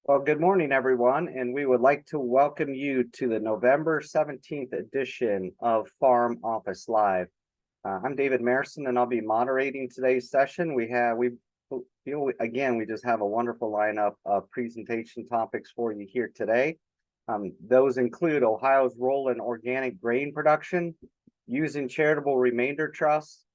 Well, good morning, everyone, and we would like to welcome you to the November 17th edition of Farm Office Live. I'm David Marison, and I'll be moderating today's session. We just have a wonderful lineup of presentation topics for you here today. Those include Ohio's role in organic grain production, using charitable remainder trusts.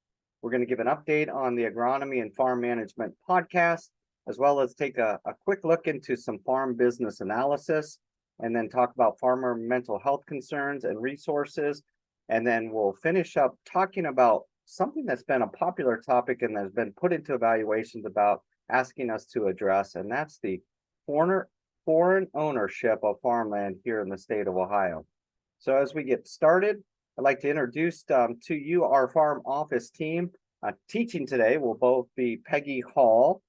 We're going to give an update on the agronomy and farm management podcast, as well as take a quick look into some farm business analysis, and then talk about farmer mental health concerns and resources. And then we'll finish up talking about something that's been a popular topic and has been put into evaluations about asking us to address, and that's the foreign ownership of farmland here in the state of Ohio. So as we get started, I'd like to introduce to you our farm office team. Teaching today will both be Peggy Hall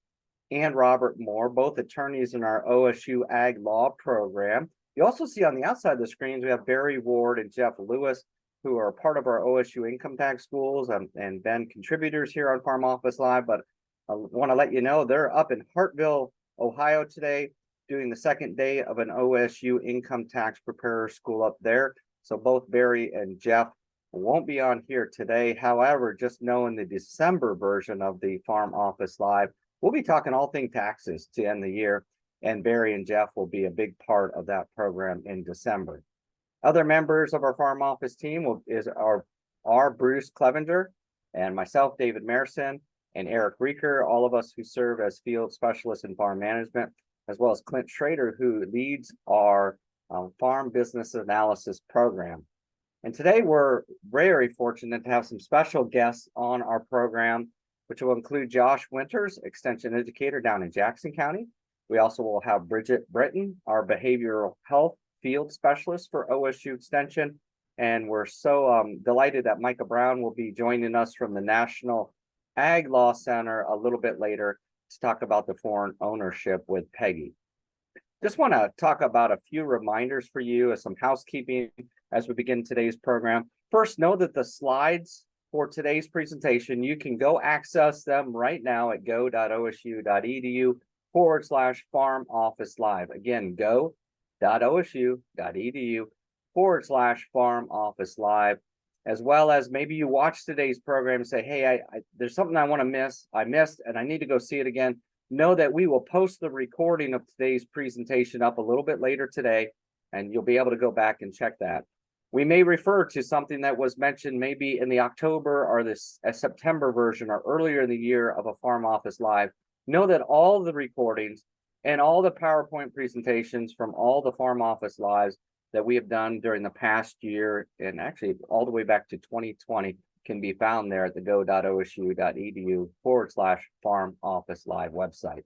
and Robert Moore, both attorneys in our OSU Ag Law program. You also see on the outside of the screens, we have Barry Ward and Jeff Lewis, who are part of our OSU income tax schools and been contributors here on Farm Office Live. But I want to let you know they're up in Hartville, Ohio today, doing the second day of an OSU income tax preparer school up there. So both Barry and Jeff won't be on here today. However, just know in the December version of the Farm Office Live, we'll be talking all things taxes to end the year, and Barry and Jeff will be a big part of that program in December. Other members of our farm office team are Bruce Clevenger and myself, David Marison, and Eric Rieker, all of us who serve as field specialists in farm management, as well as Clint Schrader, who leads our farm business analysis program. And today we're very fortunate to have some special guests on our program, which will include Josh Winters, Extension Educator down in Jackson County. We also will have Bridget Britton, our Behavioral Health Field Specialist for OSU Extension. And we're so delighted that Micah Brown will be joining us from the National Ag Law Center a little bit later to talk about the foreign ownership with Peggy. Just want to talk about a few reminders for you as some housekeeping as we begin today's program. First, know that the slides for today's presentation, you can go access them right now at go.osu.edu/farm office live. Again, go.osu.edu/farm office live, as well as maybe you watch today's program and say, hey, there's something I missed, and I need to go see it again. Know that we will post the recording of today's presentation up a little bit later today, and you'll be able to go back and check that. We may refer to something that was mentioned maybe in the October or this September version or earlier in the year of a Farm Office Live. Know that all the recordings and all the PowerPoint presentations from all the Farm Office Lives that we have done during the past year, and actually all the way back to 2020, can be found there at the go.osu.edu/farm office live website.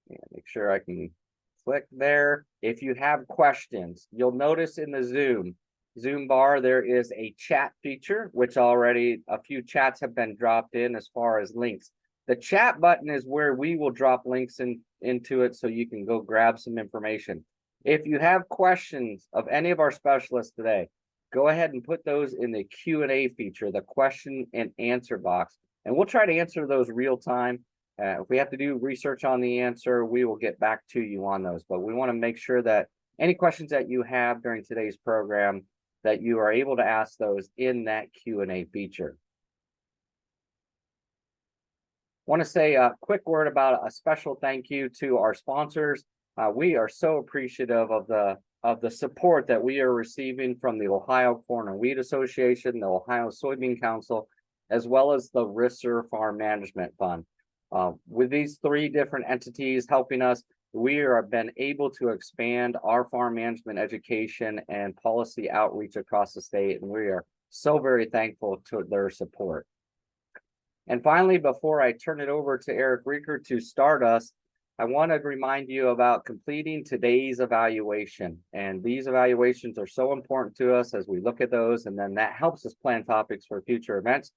And make sure I can click there. If you have questions, you'll notice in the Zoom bar, there is a chat feature, which already a few chats have been dropped in as far as links. The chat button is where we will drop links into it so you can go grab some information. If you have questions of any of our specialists today, go ahead and put those in the Q&A feature, the question and answer box, and we'll try to answer those real time. If we have to do research on the answer, we will get back to you on those. But we want to make sure that any questions that you have during today's program, that you are able to ask those in that Q&A feature. Want to say a quick word about a special thank you to our sponsors. We are so appreciative of the support that we are receiving from the Ohio Corn and Wheat Association, the Ohio Soybean Council, as well as the Risser Farm Management Fund. With these three different entities helping us, we have been able to expand our farm management education and policy outreach across the state, and we are so very thankful to their support. And finally, before I turn it over to Eric Rieker to start us, I want to remind you about completing today's evaluation. And these evaluations are so important to us as we look at those, and then that helps us plan topics for future events.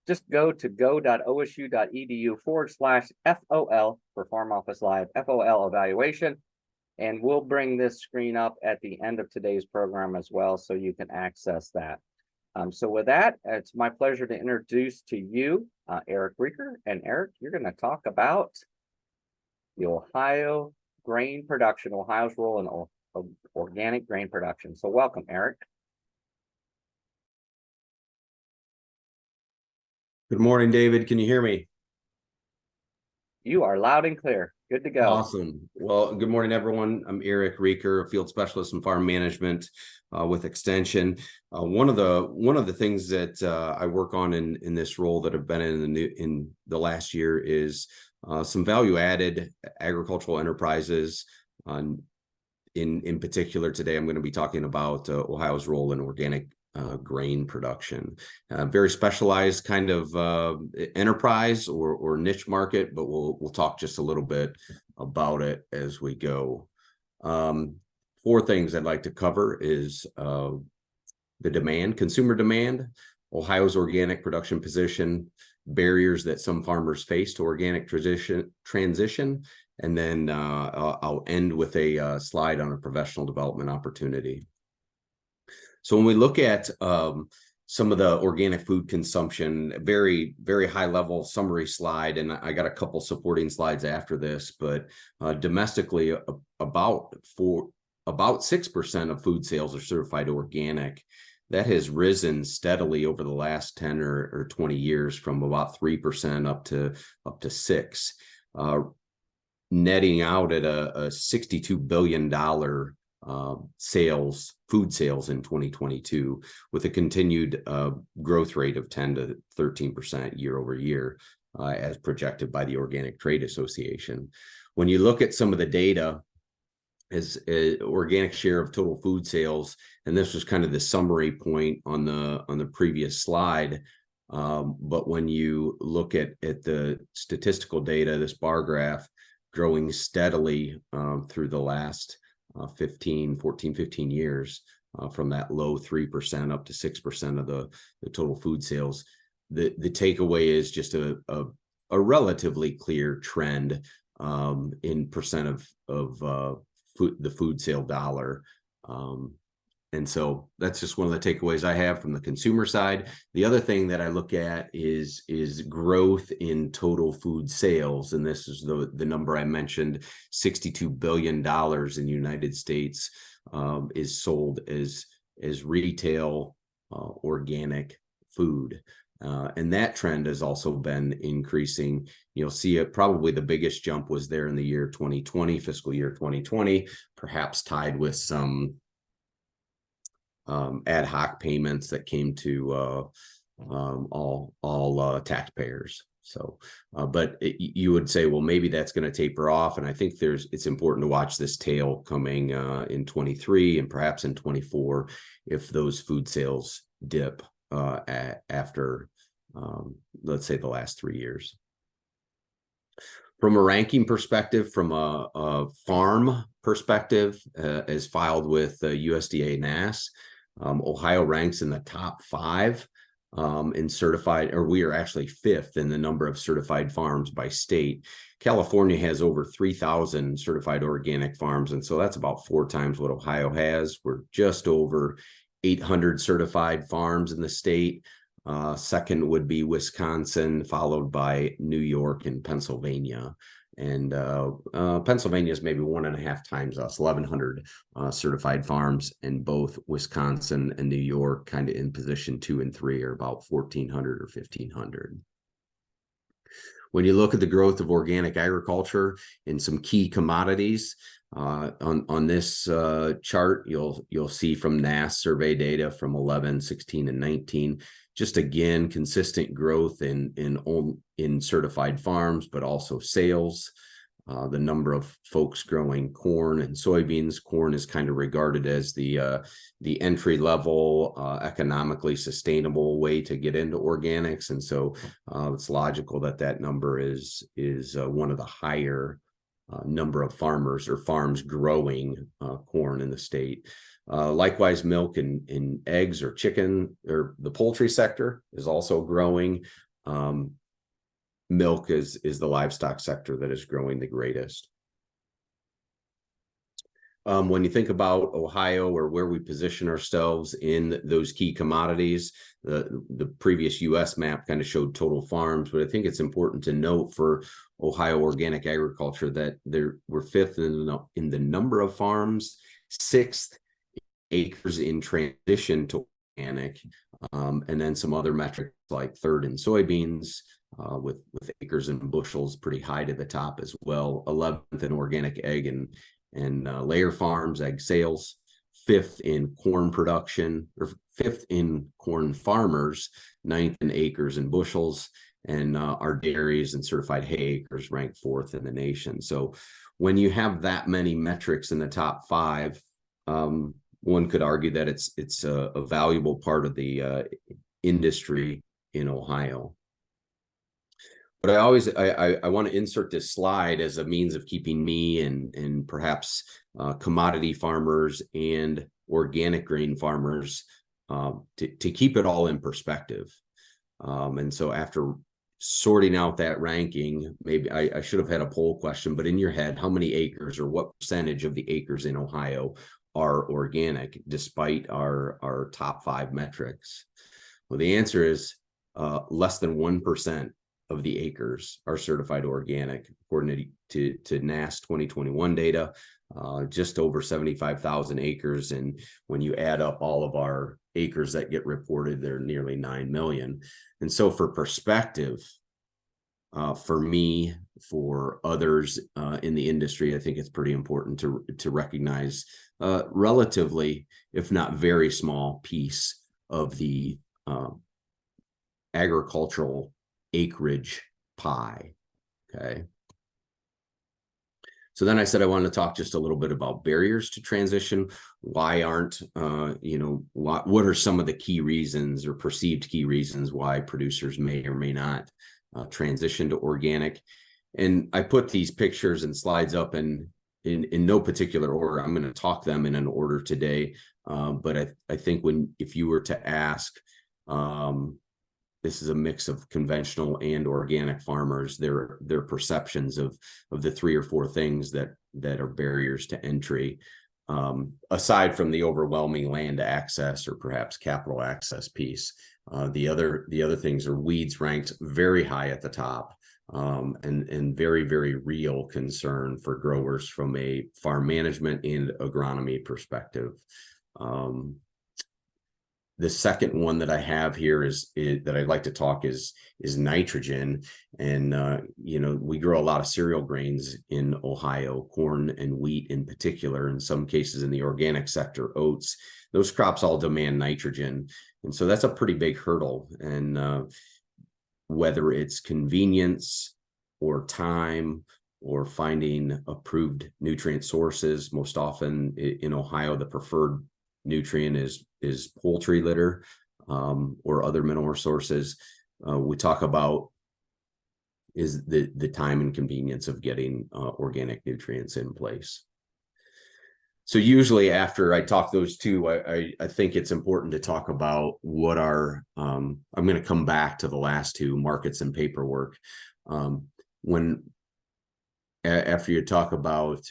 Just go to go.osu.edu/FOL for Farm Office Live, FOL evaluation. And we'll bring this screen up at the end of today's program as well, so you can access that. So with that, it's my pleasure to introduce to you Eric Rieker. And Eric, you're going to talk about the Ohio grain production, Ohio's role in organic grain production. So welcome, Eric. Good morning, David. Can you hear me? You are loud and clear. Good to go. Awesome. Well, good morning, everyone. I'm Eric Rieker, a field specialist in farm management with Extension. One of the things that I work on in this role that I've been in the last year is some value-added agricultural enterprises. In particular, today I'm going to be talking about Ohio's role in organic grain production. Very specialized kind of enterprise or niche market, but we'll talk just a little bit about it as we go. 4 things I'd like to cover is the demand, consumer demand, Ohio's organic production position, barriers that some farmers face to organic transition, and then I'll end with a slide on a professional development opportunity. So when we look at some of the organic food consumption, very, very high level summary slide, and I got a couple supporting slides after this, but domestically about 6% of food sales are certified organic. That has risen steadily over the last 10 or 20 years from about 3% up to 6%, netting out at a $62 billion food sales in 2022, with a continued growth rate of 10 to 13% year over year, as projected by the Organic Trade Association. When you look at some of the data, as organic share of total food sales, and this was kind of the summary point on the previous slide, but when you look at the statistical data, this bar graph growing steadily through the last 15 years, from that low 3% up to 6% of the total food sales. The takeaway is just a relatively clear trend in percent of the food sale dollar. And so that's just one of the takeaways I have from the consumer side. The other thing that I look at is growth in total food sales. And this is the number I mentioned, $62 billion in the United States is sold as retail organic food. And that trend has also been increasing. You'll see it, probably the biggest jump was there in the year 2020, fiscal year 2020, perhaps tied with some ad hoc payments that came to all taxpayers. So, but you would say, well, maybe that's going to taper off. And I think it's important to watch this tail coming in 23 and perhaps in 24 if those food sales dip after, let's say, the last 3 years. From a ranking perspective, from a farm perspective, as filed with USDA NASS, Ohio ranks in the top 5 in certified, or we are actually 5th in the number of certified farms by state. California has over 3,000 certified organic farms, and so that's about 4 times what Ohio has. We're just over 800 certified farms in the state. Second would be Wisconsin, followed by New York and Pennsylvania. And Pennsylvania is maybe 1.5 times us, 1,100 certified farms, and both Wisconsin and New York, kind of in position 2 and 3, are about 1,400 or 1,500. When you look at the growth of organic agriculture in some key commodities, on this chart, you'll see from NASS survey data from 11, 16, and 19. Just again, consistent growth in certified farms, but also sales. The number of folks growing corn and soybeans. Corn is kind of regarded as the entry level, economically sustainable way to get into organics, and so it's logical that number is one of the higher number of farmers or farms growing corn in the state. Likewise, milk and eggs or chicken, or the poultry sector is also growing. Milk is the livestock sector that is growing the greatest. when you think about Ohio or where we position ourselves in those key commodities, the previous U.S. map kind of showed total farms, but I think it's important to note for Ohio organic agriculture that we're fifth in the number of farms, sixth acres in transition to organic, and then some other metrics like third in soybeans, with acres and bushels pretty high to the top as well. 11th in organic egg and layer farms, egg sales, fifth in corn production, or fifth in corn farmers, ninth in acres and bushels, and our dairies and certified hay acres ranked fourth in the nation. So when you have that many metrics in the top five, one could argue that it's a valuable part of the industry in Ohio. But I want to insert this slide as a means of keeping me and perhaps commodity farmers and organic grain farmers to keep it all in perspective. And so after sorting out that ranking, maybe I should have had a poll question, but in your head, how many acres or what percentage of the acres in Ohio are organic despite our top five metrics? Well, the answer is less than 1% of the acres are certified organic, according to NASS 2021 data, just over 75,000 acres. And when you add up all of our acres that get reported, they're nearly 9 million. And so for perspective, for me, for others in the industry, I think it's pretty important to recognize relatively, if not very small piece of the agricultural acreage pie. Okay. So then I said I wanted to talk just a little bit about barriers to transition. Why aren't, what are some of the key reasons or perceived key reasons why producers may or may not transition to organic? And I put these pictures and slides up in no particular order. I'm going to talk them in an order today. But I think if you were to ask, this is a mix of conventional and organic farmers, their perceptions of the three or four things that are barriers to entry, aside from the overwhelming land access or perhaps capital access piece. The other things are weeds ranked very high at the top, and very, very real concern for growers from a farm management and agronomy perspective. The second one that I have here is that I'd like to talk is nitrogen. And, we grow a lot of cereal grains in Ohio, corn and wheat in particular, in some cases in the organic sector, oats. Those crops all demand nitrogen. And so that's a pretty big hurdle. And whether it's convenience or time or finding approved nutrient sources, most often in Ohio, the preferred nutrient is poultry litter or other manure sources. We talk about is the time and convenience of getting organic nutrients in place. So usually after I talk those two, I think it's important to talk about what are, I'm going to come back to the last two, markets and paperwork. After you talk about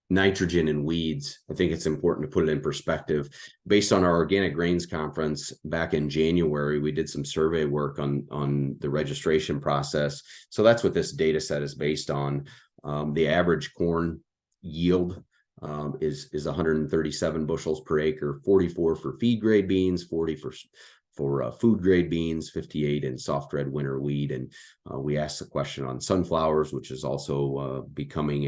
nitrogen and weeds, I think it's important to put it in perspective. Based on our organic grains conference back in January, we did some survey work on the registration process. So that's what this data set is based on. The average corn yield is 137 bushels per acre, 44 for feed grade beans, 40 for food grade beans, 58 in soft red winter wheat. And we asked the question on sunflowers, which is also becoming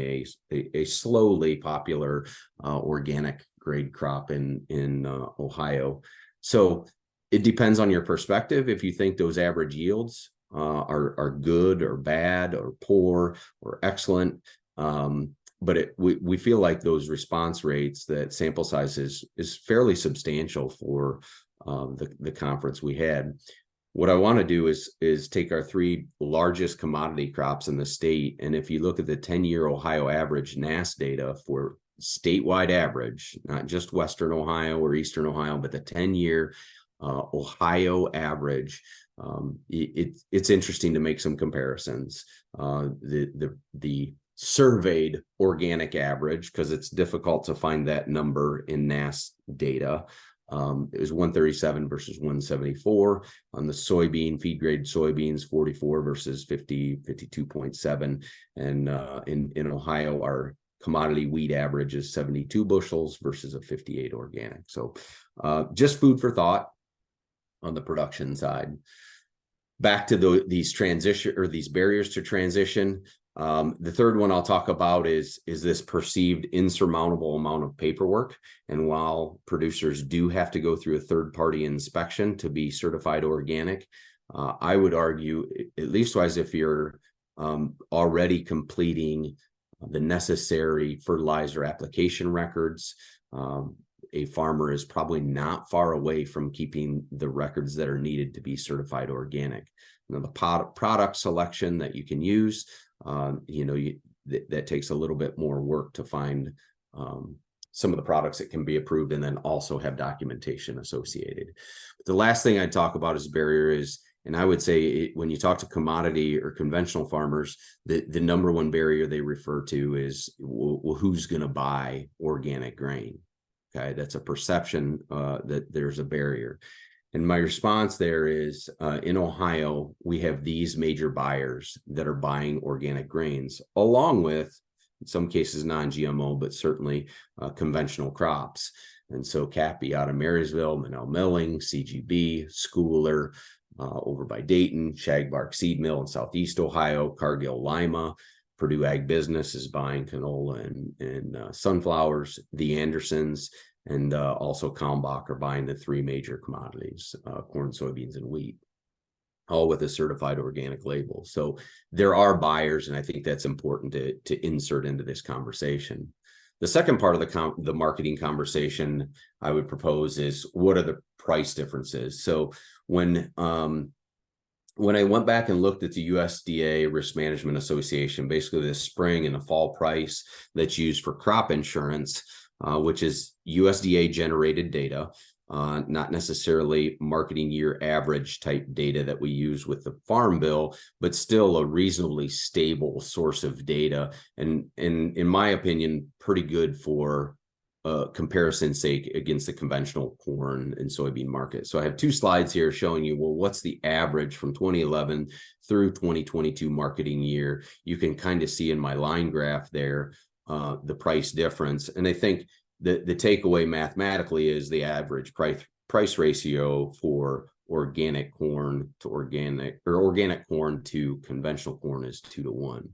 a slowly popular organic grade crop in Ohio. So it depends on your perspective. If you think those average yields are good or bad or poor or excellent, but we feel like those response rates, that sample size is fairly substantial for the conference we had. What I want to do is take our three largest commodity crops in the state, and if you look at the 10-year Ohio average NASS data for statewide average, not just Western Ohio or Eastern Ohio, but the 10-year Ohio average, it's interesting to make some comparisons. The surveyed organic average, because it's difficult to find that number in NASS data. It was 137 versus 174 on the soybean feed grade soybeans, 44 versus 50, 52.7. And in Ohio, our commodity wheat average is 72 bushels versus a 58 organic. So just food for thought on the production side. Back to these transition or these barriers to transition. The third one I'll talk about is this perceived insurmountable amount of paperwork. And while producers do have to go through a third-party inspection to be certified organic, I would argue, at least as if you're already completing the necessary fertilizer application records, a farmer is probably not far away from keeping the records that are needed to be certified organic. You know, the product selection that you can use, that takes a little bit more work to find some of the products that can be approved and then also have documentation associated. But the last thing I'd talk about as a barrier is, and I would say when you talk to commodity or conventional farmers, the number one barrier they refer to is, well, who's going to buy organic grain? Okay, that's a perception that there's a barrier. And my response there is, in Ohio, we have these major buyers that are buying organic grains, along with, in some cases, non-GMO, but certainly conventional crops. And so Cappy out of Marysville, Manel Milling, CGB, Schooler, over by Dayton, Shagbark Seed Mill in Southeast Ohio, Cargill Lima, Purdue Ag Business is buying canola and sunflowers. The Andersons and also Kalmbach are buying the three major commodities, corn, soybeans, and wheat, all with a certified organic label. So there are buyers, and I think that's important to insert into this conversation. The second part of the marketing conversation I would propose is, what are the price differences? So when I went back and looked at the USDA Risk Management Association, basically the spring and the fall price that's used for crop insurance, which is USDA generated data, not necessarily marketing year average type data that we use with the Farm Bill, but still a reasonably stable source of data. And in my opinion, pretty good for comparison's sake against the conventional corn and soybean market. So I have two slides here showing you, well, what's the average from 2011 through 2022 marketing year? You can kind of see in my line graph there the price difference. And I think the takeaway mathematically is the average price ratio for organic corn to organic corn to conventional corn is 2-to-1.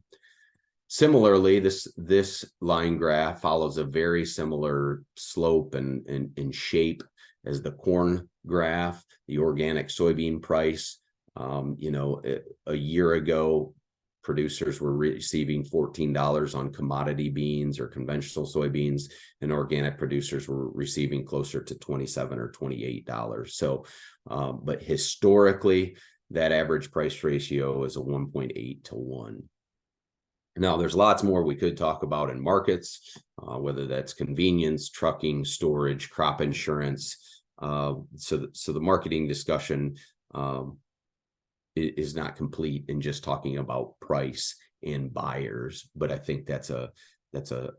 Similarly, this line graph follows a very similar slope and shape as the corn graph. The organic soybean price, a year ago, producers were receiving $14 on commodity beans or conventional soybeans, and organic producers were receiving closer to $27 or $28. So, but historically, that average price ratio is a 1.8-to-1. Now, there's lots more we could talk about in markets, whether that's convenience, trucking, storage, crop insurance. So the marketing discussion is not complete in just talking about price and buyers, but I think that's a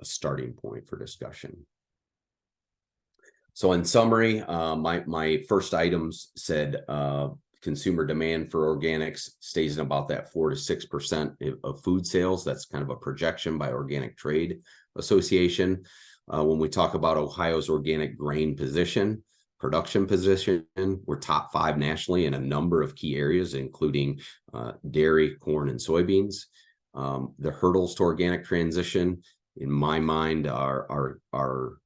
starting point for discussion. So in summary, my first items said consumer demand for organics stays in about that 4 to 6% of food sales. That's kind of a projection by Organic Trade Association. When we talk about Ohio's organic grain production position, we're top 5 nationally in a number of key areas, including dairy, corn, and soybeans. The hurdles to organic transition, in my mind, are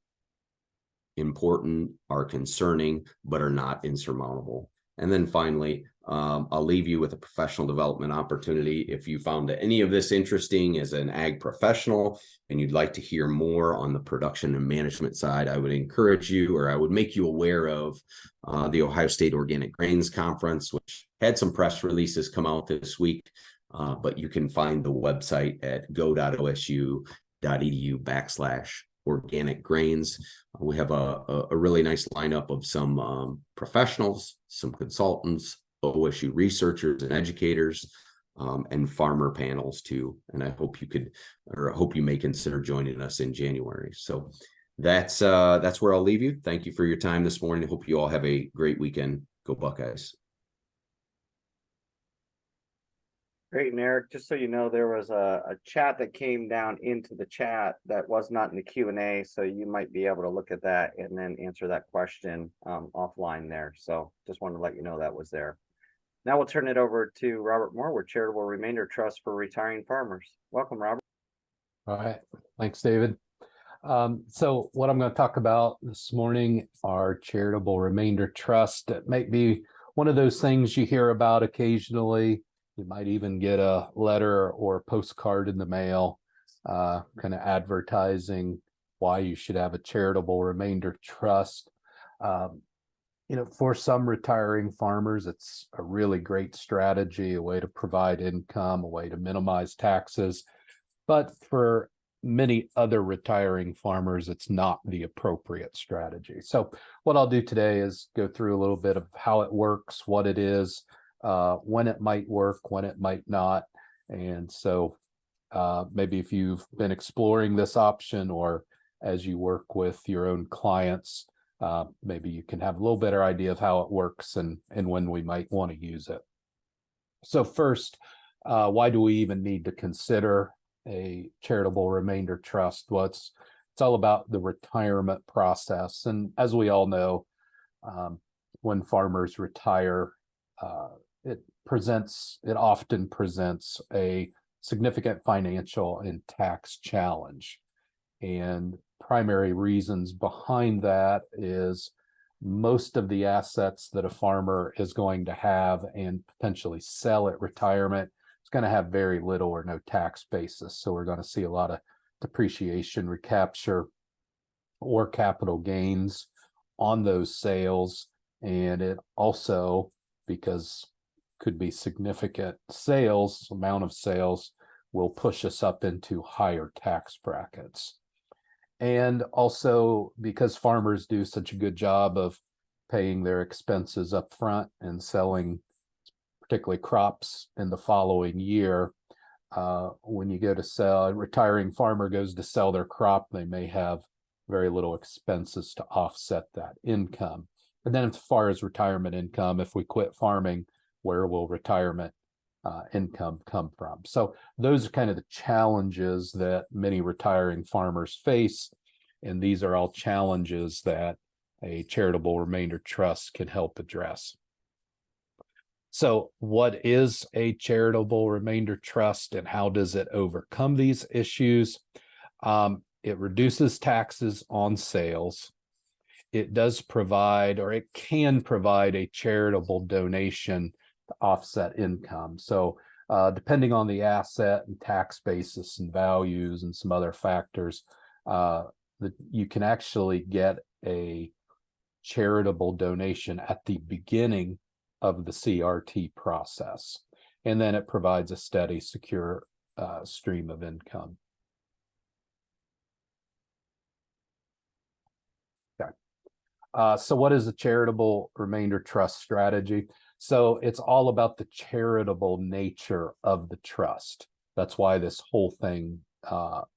important, are concerning, but are not insurmountable. And then finally, I'll leave you with a professional development opportunity. If you found any of this interesting as an ag professional and you'd like to hear more on the production and management side, I would encourage you, or I would make you aware of the Ohio State Organic Grains Conference, which had some press releases come out this week, but you can find the website at go.osu.edu/organic grains. We have a really nice lineup of some professionals, some consultants, OSU researchers and educators, and farmer panels too. And I hope I hope you may consider joining us in January. So that's where I'll leave you. Thank you for your time this morning. I hope you all have a great weekend. Go Buckeyes. Great, and Eric, just so you know, there was a chat that came down into the chat that was not in the Q&A, so you might be able to look at that and then answer that question offline there. So just wanted to let you know that was there. Now we'll turn it over to Robert Moore with Charitable Remainder Trust for Retiring Farmers. Welcome, Robert. All right. Thanks, David. So what I'm going to talk about this morning are charitable remainder trust. It might be one of those things you hear about occasionally. You might even get a letter or a postcard in the mail, kind of advertising why you should have a charitable remainder trust. For some retiring farmers, it's a really great strategy, a way to provide income, a way to minimize taxes. But for many other retiring farmers, it's not the appropriate strategy. So what I'll do today is go through a little bit of how it works, what it is, when it might work, when it might not. And so maybe if you've been exploring this option, or as you work with your own clients, maybe you can have a little better idea of how it works and when we might want to use it. So first, why do we even need to consider a charitable remainder trust? Well, it's all about the retirement process. And as we all know, when farmers retire, it often presents a significant financial and tax challenge. And primary reasons behind that is most of the assets that a farmer is going to have and potentially sell at retirement is going to have very little or no tax basis. So we're going to see a lot of depreciation, recapture, or capital gains on those sales. And it also, because could be significant amount of sales, will push us up into higher tax brackets. And also because farmers do such a good job of paying their expenses up front and selling particularly crops in the following year, when you go to sell, a retiring farmer goes to sell their crop, they may have very little expenses to offset that income. And then as far as retirement income, if we quit farming, where will retirement income come from? So those are kind of the challenges that many retiring farmers face. And these are all challenges that a charitable remainder trust can help address. So what is a charitable remainder trust and how does it overcome these issues? It reduces taxes on sales. It does provide, or it can provide, a charitable donation to offset income. So depending on the asset and tax basis and values and some other factors, you can actually get a charitable donation at the beginning of the CRT process. And then it provides a steady, secure stream of income. Okay. So what is a charitable remainder trust strategy? So it's all about the charitable nature of the trust. That's why this whole thing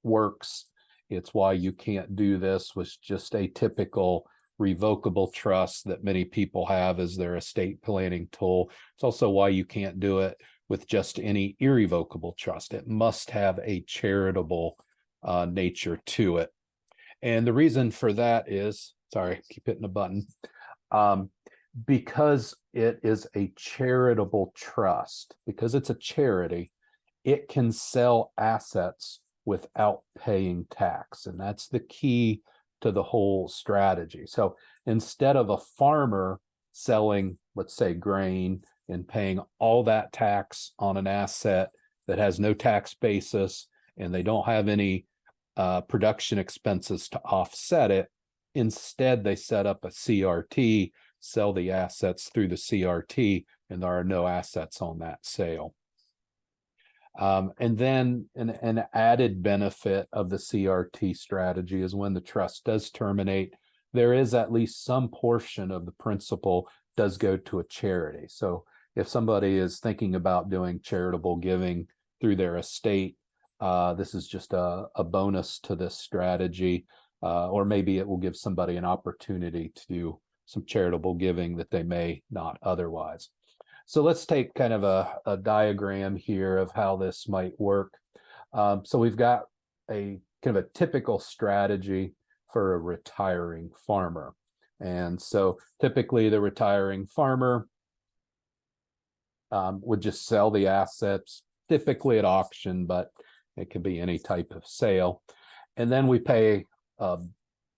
works. It's why you can't do this with just a typical revocable trust that many people have as their estate planning tool. It's also why you can't do it with just any irrevocable trust. It must have a charitable nature to it. And the reason for that is, sorry, keep hitting the button, because it is a charitable trust, because it's a charity, it can sell assets without paying tax. And that's the key to the whole strategy. So instead of a farmer selling, let's say, grain and paying all that tax on an asset that has no tax basis and they don't have any production expenses to offset it, instead they set up a CRT, sell the assets through the CRT, and there are no assets on that sale. And then an added benefit of the CRT strategy is when the trust does terminate, there is at least some portion of the principal does go to a charity. So if somebody is thinking about doing charitable giving through their estate, this is just a bonus to this strategy, or maybe it will give somebody an opportunity to do some charitable giving that they may not otherwise. So let's take kind of a diagram here of how this might work. So we've got a kind of a typical strategy for a retiring farmer. And so typically the retiring farmer would just sell the assets, typically at auction, but it could be any type of sale. And then we pay a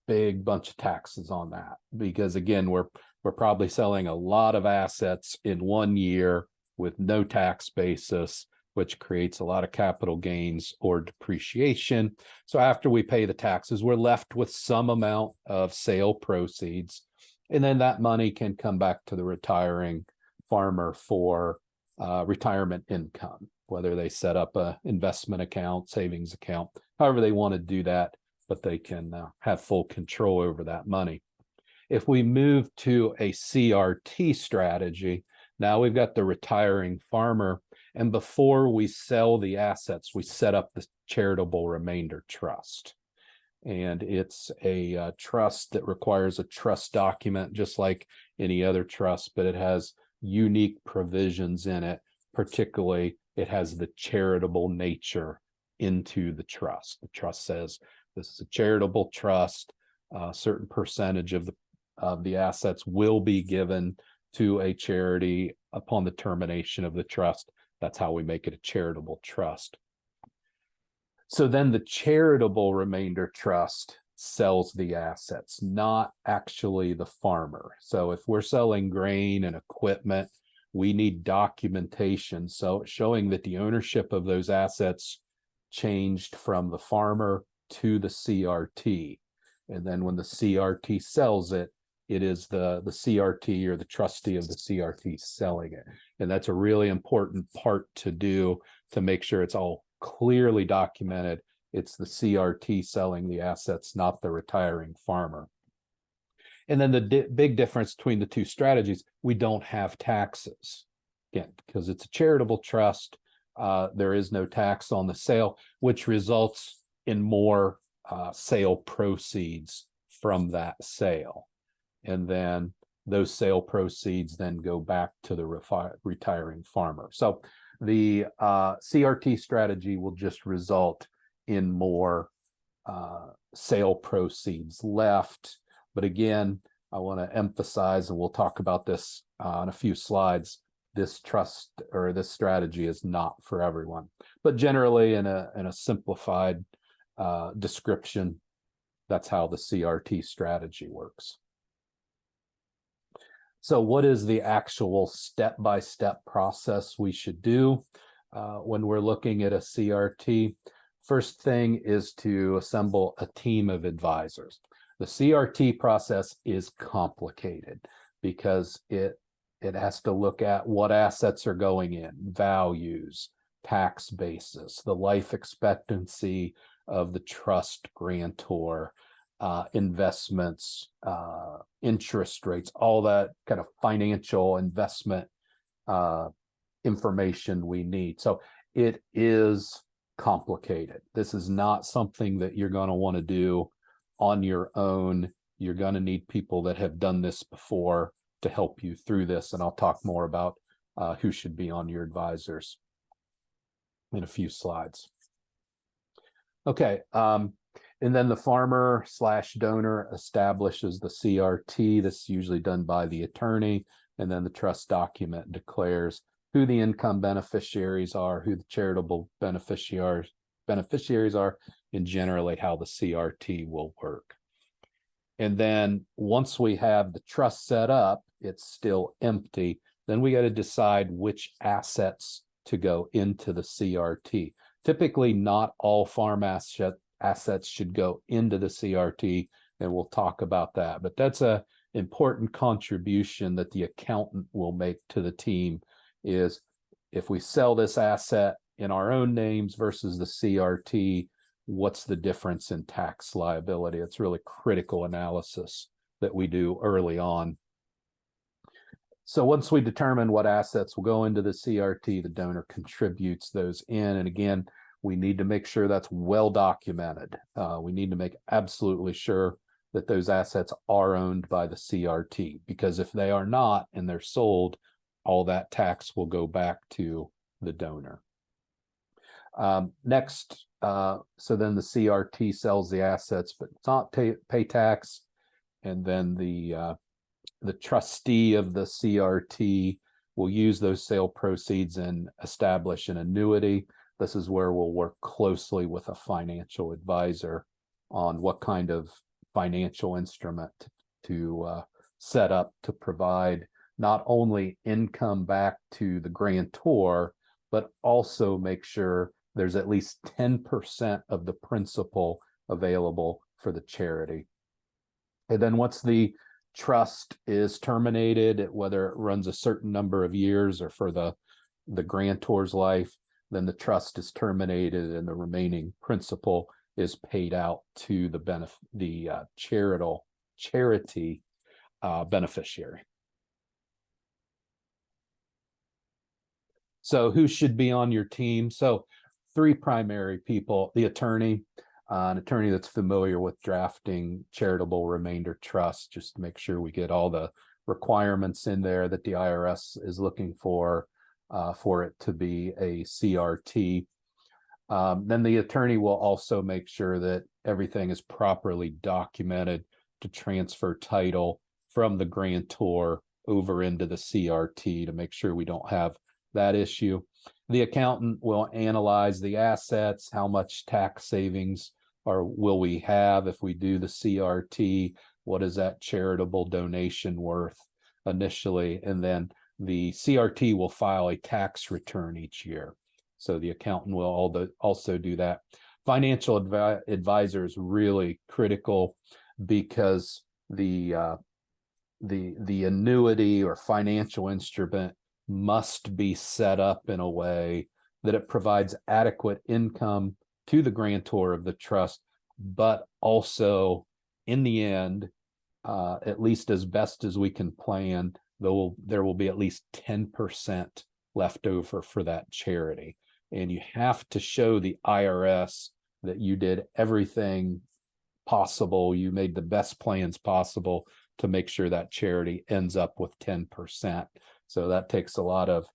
big bunch of taxes on that, because again, we're probably selling a lot of assets in 1 year with no tax basis, which creates a lot of capital gains or depreciation. So after we pay the taxes, we're left with some amount of sale proceeds. And then that money can come back to the retiring farmer for retirement income, whether they set up a investment account, savings account, however they want to do that, but they can have full control over that money. If we move to a CRT strategy, now we've got the retiring farmer, and before we sell the assets, we set up the charitable remainder trust. And it's a trust that requires a trust document, just like any other trust, but it has unique provisions in it. Particularly, it has the charitable nature into the trust. The trust says this is a charitable trust. A certain percentage of the assets will be given to a charity upon the termination of the trust. That's how we make it a charitable trust. So then the charitable remainder trust sells the assets, not actually the farmer. So if we're selling grain and equipment, we need documentation so showing that the ownership of those assets changed from the farmer to the CRT. And then when the CRT sells it, it is the CRT or the trustee of the CRT selling it. And that's a really important part to do to make sure it's all clearly documented. It's the CRT selling the assets, not the retiring farmer. And then the big difference between the two strategies, we don't have taxes. Again, because it's a charitable trust, there is no tax on the sale, which results in more sale proceeds from that sale. And then those sale proceeds then go back to the retiring farmer. So the CRT strategy will just result in more sale proceeds left. But again, I want to emphasize, and we'll talk about this in a few slides, this trust or this strategy is not for everyone. But generally, in a simplified description, that's how the CRT strategy works. So what is the actual step-by-step process we should do when we're looking at a CRT? First thing is to assemble a team of advisors. The CRT process is complicated because it has to look at what assets are going in, values, tax basis, the life expectancy of the trust grantor, investments, interest rates, all that kind of financial investment information we need. So it is complicated. This is not something that you're going to want to do on your own. You're going to need people that have done this before to help you through this. And I'll talk more about who should be on your advisors in a few slides. Okay. And then the farmer / donor establishes the CRT. This is usually done by the attorney. And then the trust document declares who the income beneficiaries are, who the charitable beneficiaries are, and generally how the CRT will work. And then once we have the trust set up, it's still empty. Then we got to decide which assets to go into the CRT. Typically, not all farm assets should go into the CRT, and we'll talk about that. But that's an important contribution that the accountant will make to the team, is if we sell this asset in our own names versus the CRT, what's the difference in tax liability? It's really critical analysis that we do early on. So once we determine what assets will go into the CRT, the donor contributes those in. And again, we need to make sure that's well documented. We need to make absolutely sure that those assets are owned by the CRT, because if they are not and they're sold, all that tax will go back to the donor. Next, so then the CRT sells the assets, but not pay tax. And then the trustee of the CRT will use those sale proceeds and establish an annuity. This is where we'll work closely with a financial advisor on what kind of financial instrument to set up to provide not only income back to the grantor, but also make sure there's at least 10% of the principal available for the charity. And then once the trust is terminated, whether it runs a certain number of years or for the grantor's life, then the trust is terminated and the remaining principal is paid out to the charity beneficiary. So who should be on your team? So 3 primary people: the attorney, an attorney that's familiar with drafting charitable remainder trusts, just to make sure we get all the requirements in there that the IRS is looking for it to be a CRT. Then the attorney will also make sure that everything is properly documented to transfer title from the grantor over into the CRT to make sure we don't have that issue. The accountant will analyze the assets, how much tax savings will we have if we do the CRT, what is that charitable donation worth initially, and then the CRT will file a tax return each year. So the accountant will also do that. Financial advisor is really critical, because the annuity or financial instrument must be set up in a way that it provides adequate income to the grantor of the trust, but also in the end, at least as best as we can plan, there will be at least 10% left over for that charity. And you have to show the IRS that you did everything possible, you made the best plans possible to make sure that charity ends up with 10%. So that takes a lot of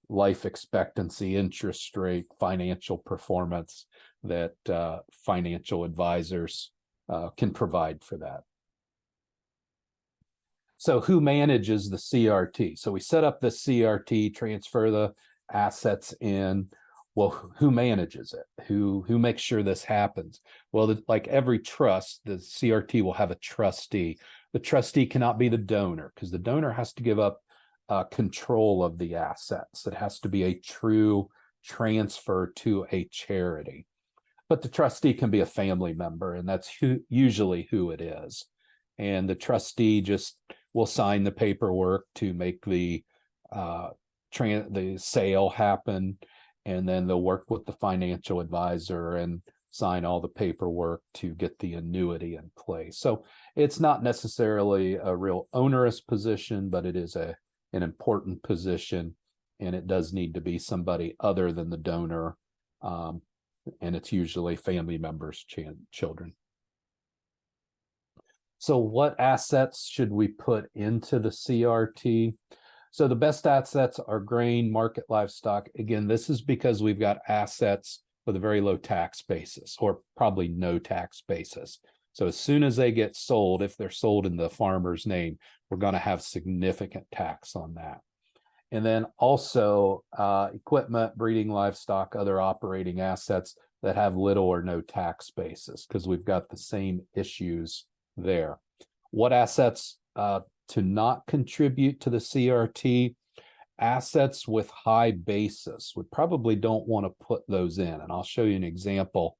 life expectancy, interest rate, financial performance that financial advisors can provide for that. So who manages the CRT? So we set up the CRT, transfer the assets in. Well, who manages it? Who makes sure this happens? Well, like every trust, the CRT will have a trustee. The trustee cannot be the donor, because the donor has to give up control of the assets. It has to be a true transfer to a charity. But the trustee can be a family member, and that's usually who it is. And the trustee just will sign the paperwork to make the sale happen, and then they'll work with the financial advisor and sign all the paperwork to get the annuity in place. So it's not necessarily a real onerous position, but it is an important position, and it does need to be somebody other than the donor, and it's usually family members, children. So what assets should we put into the CRT? So the best assets are grain, market livestock. Again, this is because we've got assets with a very low tax basis, or probably no tax basis. So as soon as they get sold, if they're sold in the farmer's name, we're going to have significant tax on that. And then also equipment, breeding livestock, other operating assets that have little or no tax basis, because we've got the same issues there. What assets to not contribute to the CRT? Assets with high basis. We probably don't want to put those in, and I'll show you an example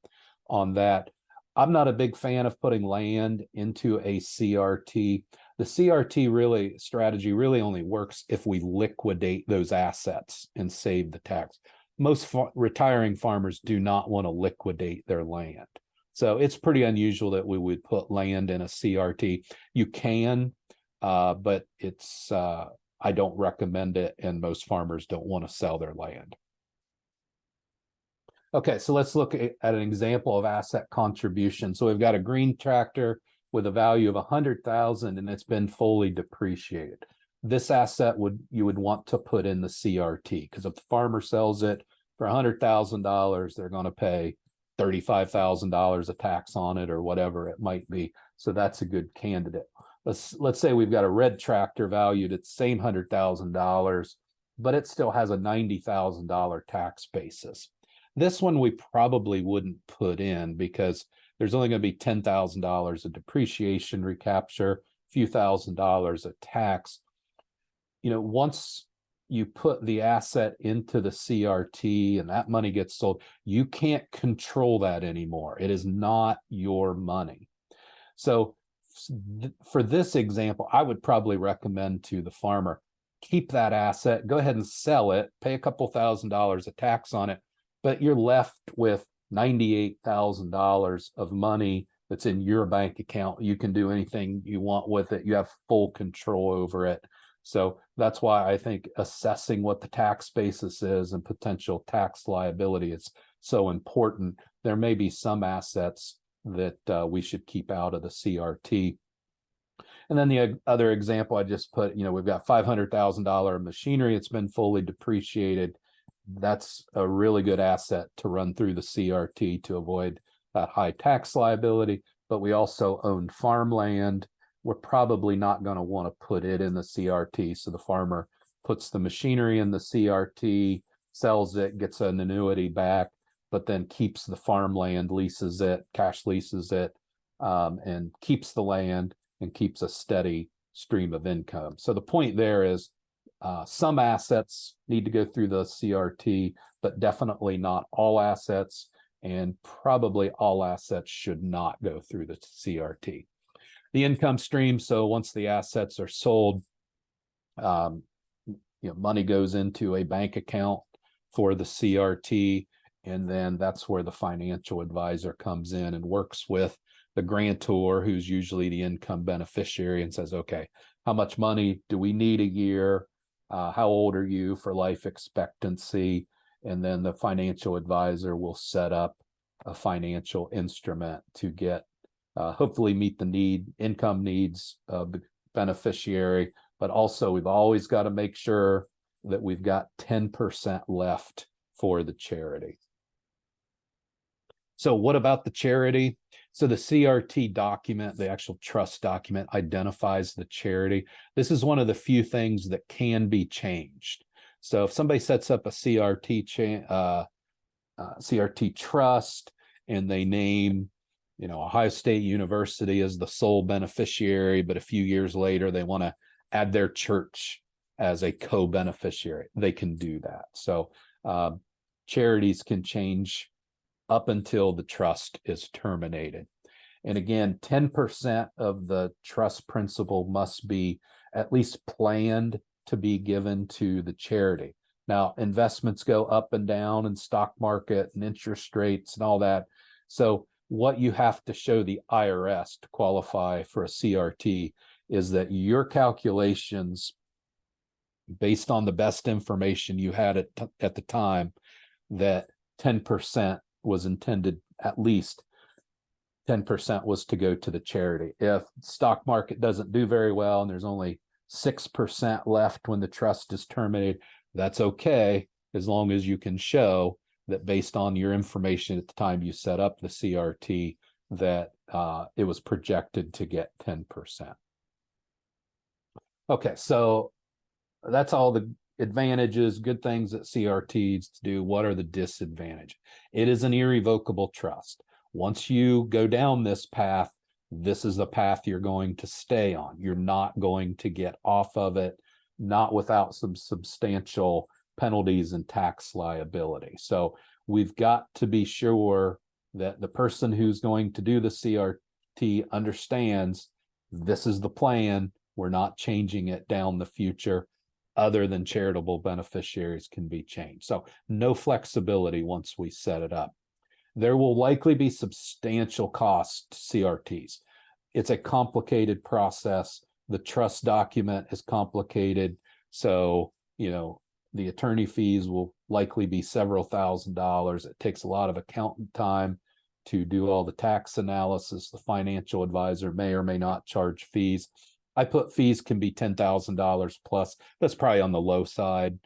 on that. I'm not a big fan of putting land into a CRT. The CRT strategy really only works if we liquidate those assets and save the tax. Most retiring farmers do not want to liquidate their land. So it's pretty unusual that we would put land in a CRT. You can, but it's I don't recommend it, and most farmers don't want to sell their land. Okay, so let's look at an example of asset contribution. So we've got a green tractor with a value of 100,000 and it's been fully depreciated. This asset you would want to put in the CRT, because if the farmer sells it for $100,000, they're going to pay $35,000 of tax on it or whatever it might be. So that's a good candidate. Let's say we've got a red tractor valued at the same $100,000, but it still has a $90,000 tax basis. This one we probably wouldn't put in because there's only going to be $10,000 of depreciation recapture, a few $1,000s of tax. You know, once you put the asset into the CRT and that money gets sold, you can't control that anymore. It is not your money. So for this example, I would probably recommend to the farmer, keep that asset, go ahead and sell it, pay a couple $1,000s of tax on it, but you're left with $98,000 of money that's in your bank account. You can do anything you want with it. You have full control over it. So that's why I think assessing what the tax basis is and potential tax liability is so important. There may be some assets that we should keep out of the CRT. And then the other example I just put, you know, we've got $500,000 machinery. It's been fully depreciated. That's a really good asset to run through the CRT to avoid that high tax liability. But we also own farmland. We're probably not going to want to put it in the CRT. So the farmer puts the machinery in the CRT, sells it, gets an annuity back, but then keeps the farmland, leases it, cash leases it, and keeps the land and keeps a steady stream of income. So the point there is some assets need to go through the CRT, but definitely not all assets, and probably all assets should not go through the CRT. The income stream, so once the assets are sold, money goes into a bank account for the CRT, and then that's where the financial advisor comes in and works with the grantor, who's usually the income beneficiary, and says, okay, how much money do we need a year? How old are you for life expectancy? And then the financial advisor will set up a financial instrument to get, hopefully meet the income needs of the beneficiary. But also we've always got to make sure that we've got 10% left for the charity. So what about the charity? So the CRT document, the actual trust document, identifies the charity. This is one of the few things that can be changed. So if somebody sets up a CRT trust and they name, Ohio State University as the sole beneficiary, but a few years later they want to add their church as a co-beneficiary, they can do that. So charities can change up until the trust is terminated. And again, 10% of the trust principal must be at least planned to be given to the charity. Now, investments go up and down in stock market and interest rates and all that. So what you have to show the IRS to qualify for a CRT is that your calculations, based on the best information you had at the time, that 10% was intended, at least 10% was to go to the charity. If stock market doesn't do very well and there's only 6% left when the trust is terminated, that's okay, as long as you can show that based on your information at the time you set up the CRT, that it was projected to get 10%. Okay, so that's all the advantages, good things that CRTs do. What are the disadvantages? It is an irrevocable trust. Once you go down this path, this is the path you're going to stay on. You're not going to get off of it, not without some substantial penalties and tax liability. So we've got to be sure that the person who's going to do the CRT understands this is the plan. We're not changing it down the future. Other than charitable beneficiaries can be changed. So no flexibility once we set it up. There will likely be substantial cost to CRTs. It's a complicated process. The trust document is complicated. So, the attorney fees will likely be several $1,000s. It takes a lot of accountant time to do all the tax analysis. The financial advisor may or may not charge fees. I put fees can be $10,000 plus. That's probably on the low side.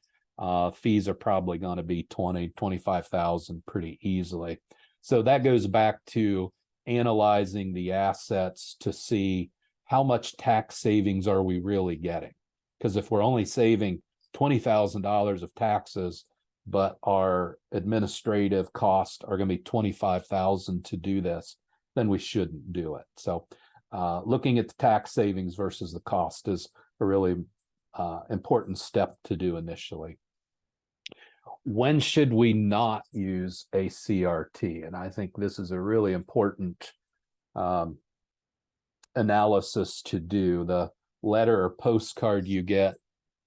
Fees are probably going to be 20, 25,000 pretty easily. So that goes back to analyzing the assets to see how much tax savings are we really getting? Because if we're only saving $20,000 of taxes, but our administrative costs are going to be $25,000 to do this, then we shouldn't do it. So looking at the tax savings versus the cost is a really important step to do initially. When should we not use a CRT? And I think this is a really important analysis to do. The letter or postcard you get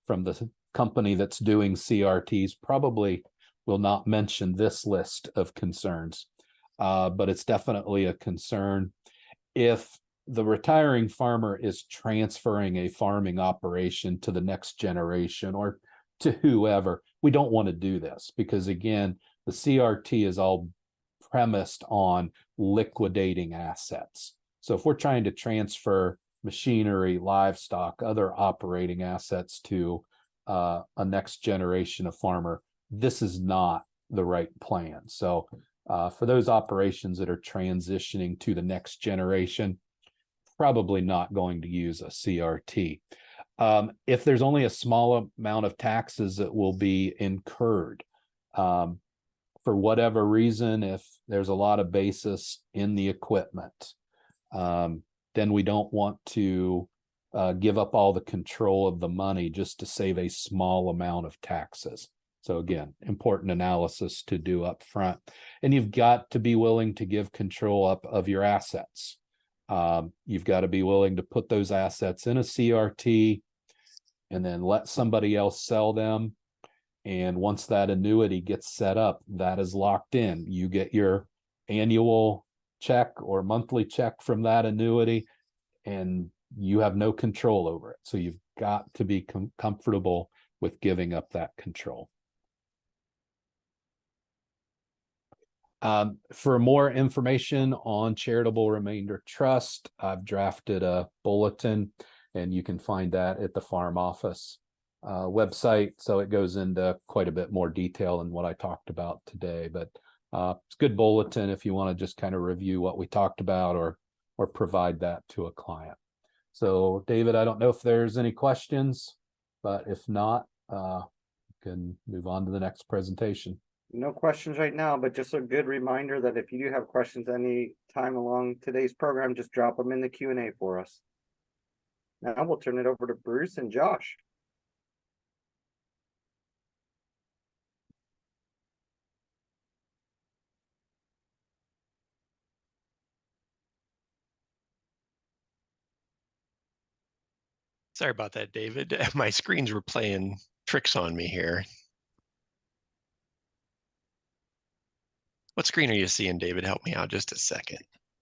from the company that's doing CRTs probably will not mention this list of concerns, but it's definitely a concern. If the retiring farmer is transferring a farming operation to the next generation or to whoever, we don't want to do this because, again, the CRT is all premised on liquidating assets. So if we're trying to transfer machinery, livestock, other operating assets to a next generation of farmer, this is not the right plan. So for those operations that are transitioning to the next generation, probably not going to use a CRT. If there's only a small amount of taxes that will be incurred, for whatever reason, if there's a lot of basis in the equipment, then we don't want to give up all the control of the money just to save a small amount of taxes. So again, important analysis to do up front. And you've got to be willing to give control up of your assets. You've got to be willing to put those assets in a CRT and then let somebody else sell them. And once that annuity gets set up, that is locked in. You get your annual check or monthly check from that annuity, and you have no control over it. So you've got to be comfortable with giving up that control. For more information on Charitable Remainder Trust, I've drafted a bulletin, and you can find that at the farm office website. So it goes into quite a bit more detail than what I talked about today, but it's a good bulletin if you want to just kind of review what we talked about or provide that to a client. So David, I don't know if there's any questions, but if not, we can move on to the next presentation. No questions right now, but just a good reminder that if you do have questions any time along today's program, just drop them in the Q&A for us. Now we'll turn it over to Bruce and Josh. Sorry about that, David. My screens were playing tricks on me here. What screen are you seeing, David? Help me out just a second.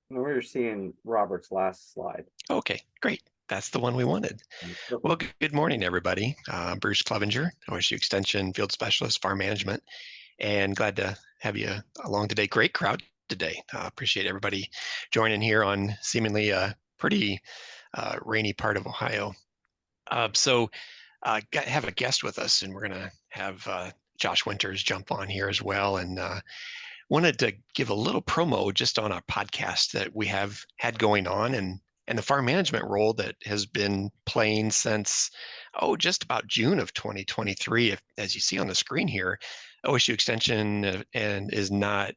We're seeing Robert's last slide. Okay, great. That's the one we wanted. Well, good morning, everybody. Bruce Clevenger, OSU Extension Field Specialist, Farm Management, and glad to have you along today. Great crowd today. Appreciate everybody joining here on seemingly a pretty rainy part of Ohio. So have a guest with us, and we're going to have Josh Winters jump on here as well. And wanted to give a little promo just on our podcast that we have had going on and the farm management role that has been playing since, just about June of 2023. As you see on the screen here, OSU Extension and is not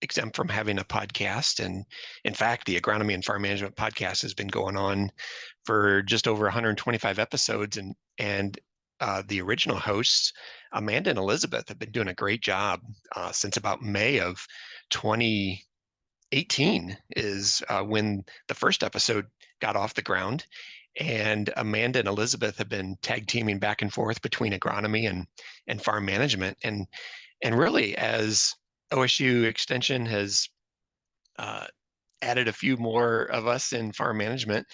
exempt from having a podcast. And in fact, the Agronomy and Farm Management podcast has been going on for just over 125 episodes. And the original hosts, Amanda and Elizabeth, have been doing a great job since about May of 2018 is when the first episode got off the ground. And Amanda and Elizabeth have been tag teaming back and forth between agronomy and farm management. And really, as OSU Extension has added a few more of us in farm management,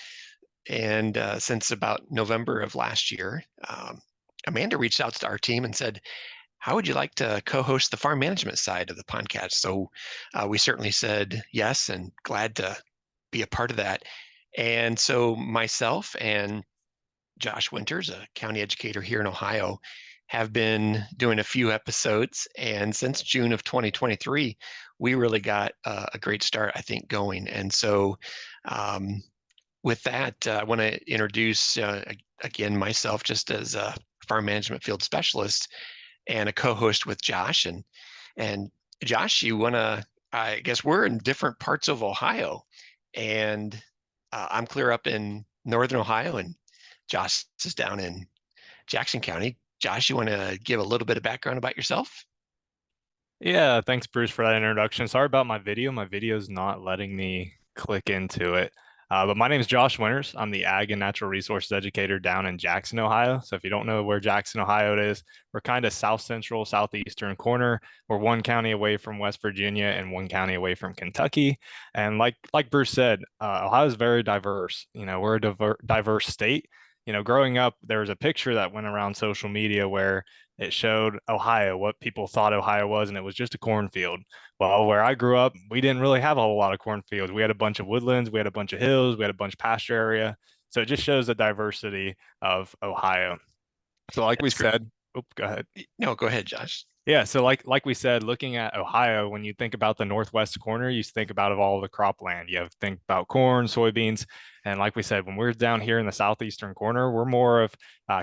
And since about November of last year, Amanda reached out to our team and said, how would you like to co-host the farm management side of the podcast? So we certainly said yes, and glad to be a part of that. And so myself and Josh Winters, a county educator here in Ohio, have been doing a few episodes. And since June of 2023, we really got a great start, I think, going. And so with that, I want to introduce again myself just as a farm management field specialist and a co-host with Josh. And Josh, you want to? I guess we're in different parts of Ohio, and I'm clear up in northern Ohio, and Josh is down in Jackson County. Josh, you want to give a little bit of background about yourself? Yeah, thanks, Bruce, for that introduction. Sorry about my video. My video is not letting me click into it. But my name is Josh Winters. I'm the Ag and Natural Resources Educator down in Jackson, Ohio. So if you don't know where Jackson, Ohio it is, we're kind of south central, southeastern corner. We're one county away from West Virginia and one county away from Kentucky. And like Bruce said, Ohio is very diverse. You know, we're a diverse state. You know, growing up, there was a picture that went around social media where it showed Ohio, what people thought Ohio was, and it was just a cornfield. Well, where I grew up, we didn't really have a whole lot of cornfields. We had a bunch of woodlands, we had a bunch of hills, we had a bunch of pasture area. So it just shows the diversity of Ohio. So like we That's great. said, go ahead. No, go ahead, Josh. Yeah, so like we said, looking at Ohio, when you think about the northwest corner, you think about of all the cropland. You have to think about corn, soybeans, and like we said, when we're down here in the southeastern corner, we're more of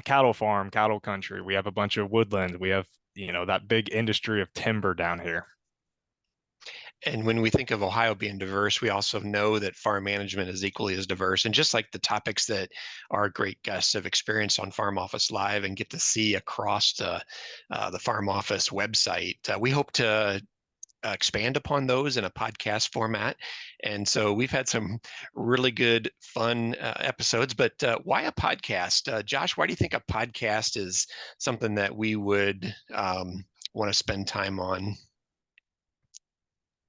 cattle farm, cattle country. We have a bunch of woodlands. We have, you know, that big industry of timber down here. And when we think of Ohio being diverse, we also know that farm management is equally as diverse. And just like the topics that our great guests have experienced on Farm Office Live and get to see across the Farm Office website, we hope to expand upon those in a podcast format. And so we've had some really good, fun episodes. But why a podcast? Josh, why do you think a podcast is something that we would want to spend time on?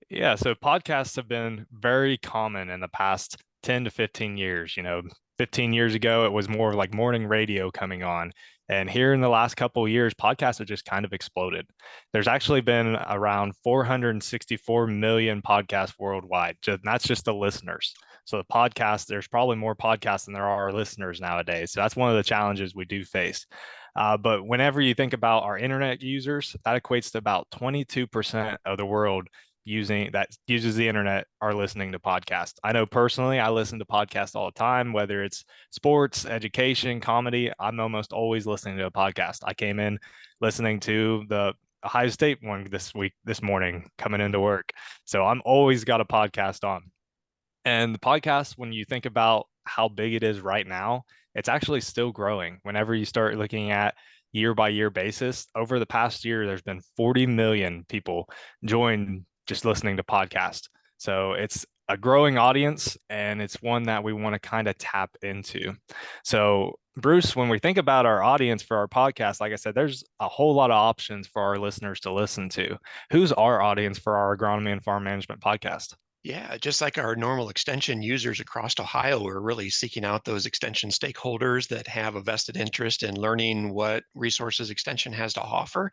Yeah, so podcasts have been very common in the past 10 to 15 years. You know, 15 years ago, it was more like morning radio coming on. And here in the last couple of years, podcasts have just kind of exploded. There's actually been around 464 million podcasts worldwide. That's just the listeners. So the podcast, there's probably more podcasts than there are listeners nowadays. So that's one of the challenges we do face. But whenever you think about our internet users, that equates to about 22% of the world that uses the internet are listening to podcasts. I know personally, I listen to podcasts all the time, whether it's sports, education, comedy. I'm almost always listening to a podcast. I came in listening to the Ohio State one this morning coming into work. So I'm always got a podcast on. And the podcast, when you think about how big it is right now, it's actually still growing. Whenever you start looking at year by year basis, over the past year, there's been 40 million people join just listening to podcasts. So it's a growing audience, and it's one that we want to kind of tap into. So Bruce, when we think about our audience for our podcast, like I said, there's a whole lot of options for our listeners to listen to. Who's our audience for our agronomy and farm management podcast? Yeah, just like our normal extension users across Ohio, we're really seeking out those extension stakeholders that have a vested interest in learning what resources extension has to offer.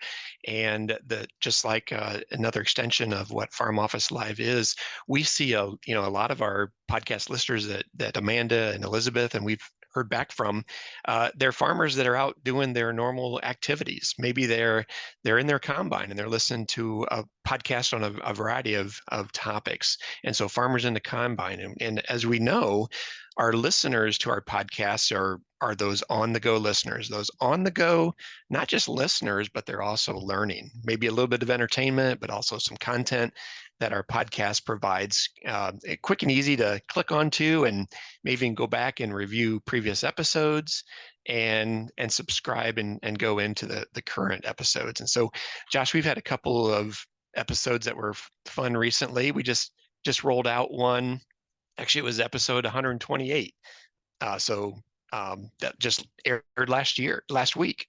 And just like another extension of what Farm Office Live is, we see a lot of our podcast listeners that Amanda and Elizabeth and we've heard back from, they're farmers that are out doing their normal activities. Maybe they're in their combine and they're listening to a podcast on a variety of topics. And so farmers in the combine. And as we know, our listeners to our podcasts are those on the go listeners, those on the go, not just listeners, but they're also learning, maybe a little bit of entertainment, but also some content that our podcast provides, quick and easy to click onto, and maybe even go back and review previous episodes and subscribe and go into the current episodes. And so, Josh, we've had a couple of episodes that were fun recently. We just rolled out one. Actually, it was episode 128. That just aired last week.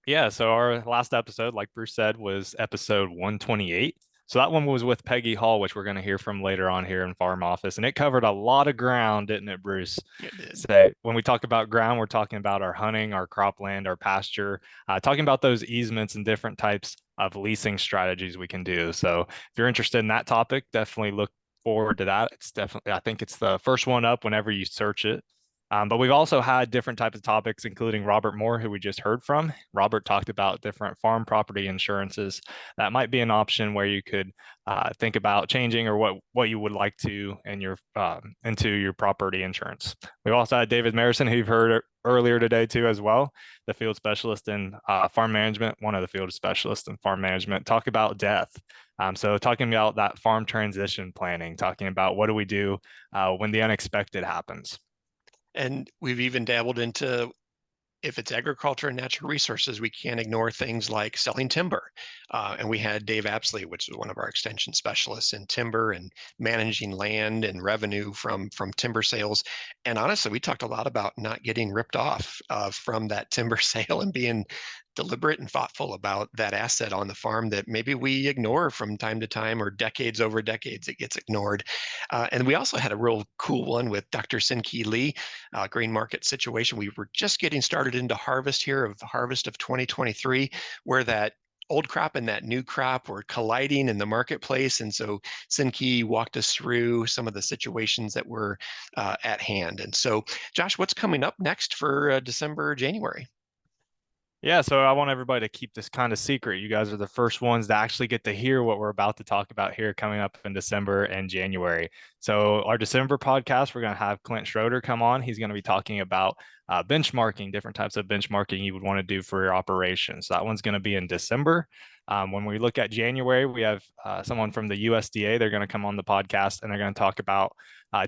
Yeah, so our last episode, like Bruce said, was episode 128. So that one was with Peggy Hall, which we're going to hear from later on here in Farm Office. And it covered a lot of ground, didn't it, Bruce? It did. So when we talk about ground, we're talking about our hunting, our cropland, our pasture, talking about those easements and different types of leasing strategies we can do. So if you're interested in that topic, definitely look forward to that. It's definitely, I think it's the first one up whenever you search it. But we've also had different types of topics, including Robert Moore, who we just heard from. Robert talked about different farm property insurances. That might be an option where you could think about changing or what you would like to in your into your property insurance. We've also had David Marison, who you've heard earlier today too, as well, the field specialist in farm management, one of the field specialists in farm management, talk about death. So talking about that farm transition planning, talking about what do we do when the unexpected happens. And we've even dabbled into, if it's agriculture and natural resources, we can't ignore things like selling timber. And we had Dave Apsley, which is one of our extension specialists in timber and managing land and revenue from timber sales. And honestly, we talked a lot about not getting ripped off from that timber sale and being deliberate and thoughtful about that asset on the farm that maybe we ignore from time to time, or decades over decades it gets ignored. And we also had a real cool one with Dr. Sin-Kee Lee, grain market situation. We were just getting started into harvest here, of the harvest of 2023, where that old crop and that new crop were colliding in the marketplace. And so Sin-Kee walked us through some of the situations that were at hand. And so, Josh, what's coming up next for December, January? Yeah, so I want everybody to keep this kind of secret. You guys are the first ones to actually get to hear what we're about to talk about here coming up in December and January. So our December podcast, we're going to have Clint Schroeder come on. He's going to be talking about benchmarking, different types of benchmarking you would want to do for your operations. So that one's going to be in December. When we look at January, we have someone from the USDA. They're going to come on the podcast and they're going to talk about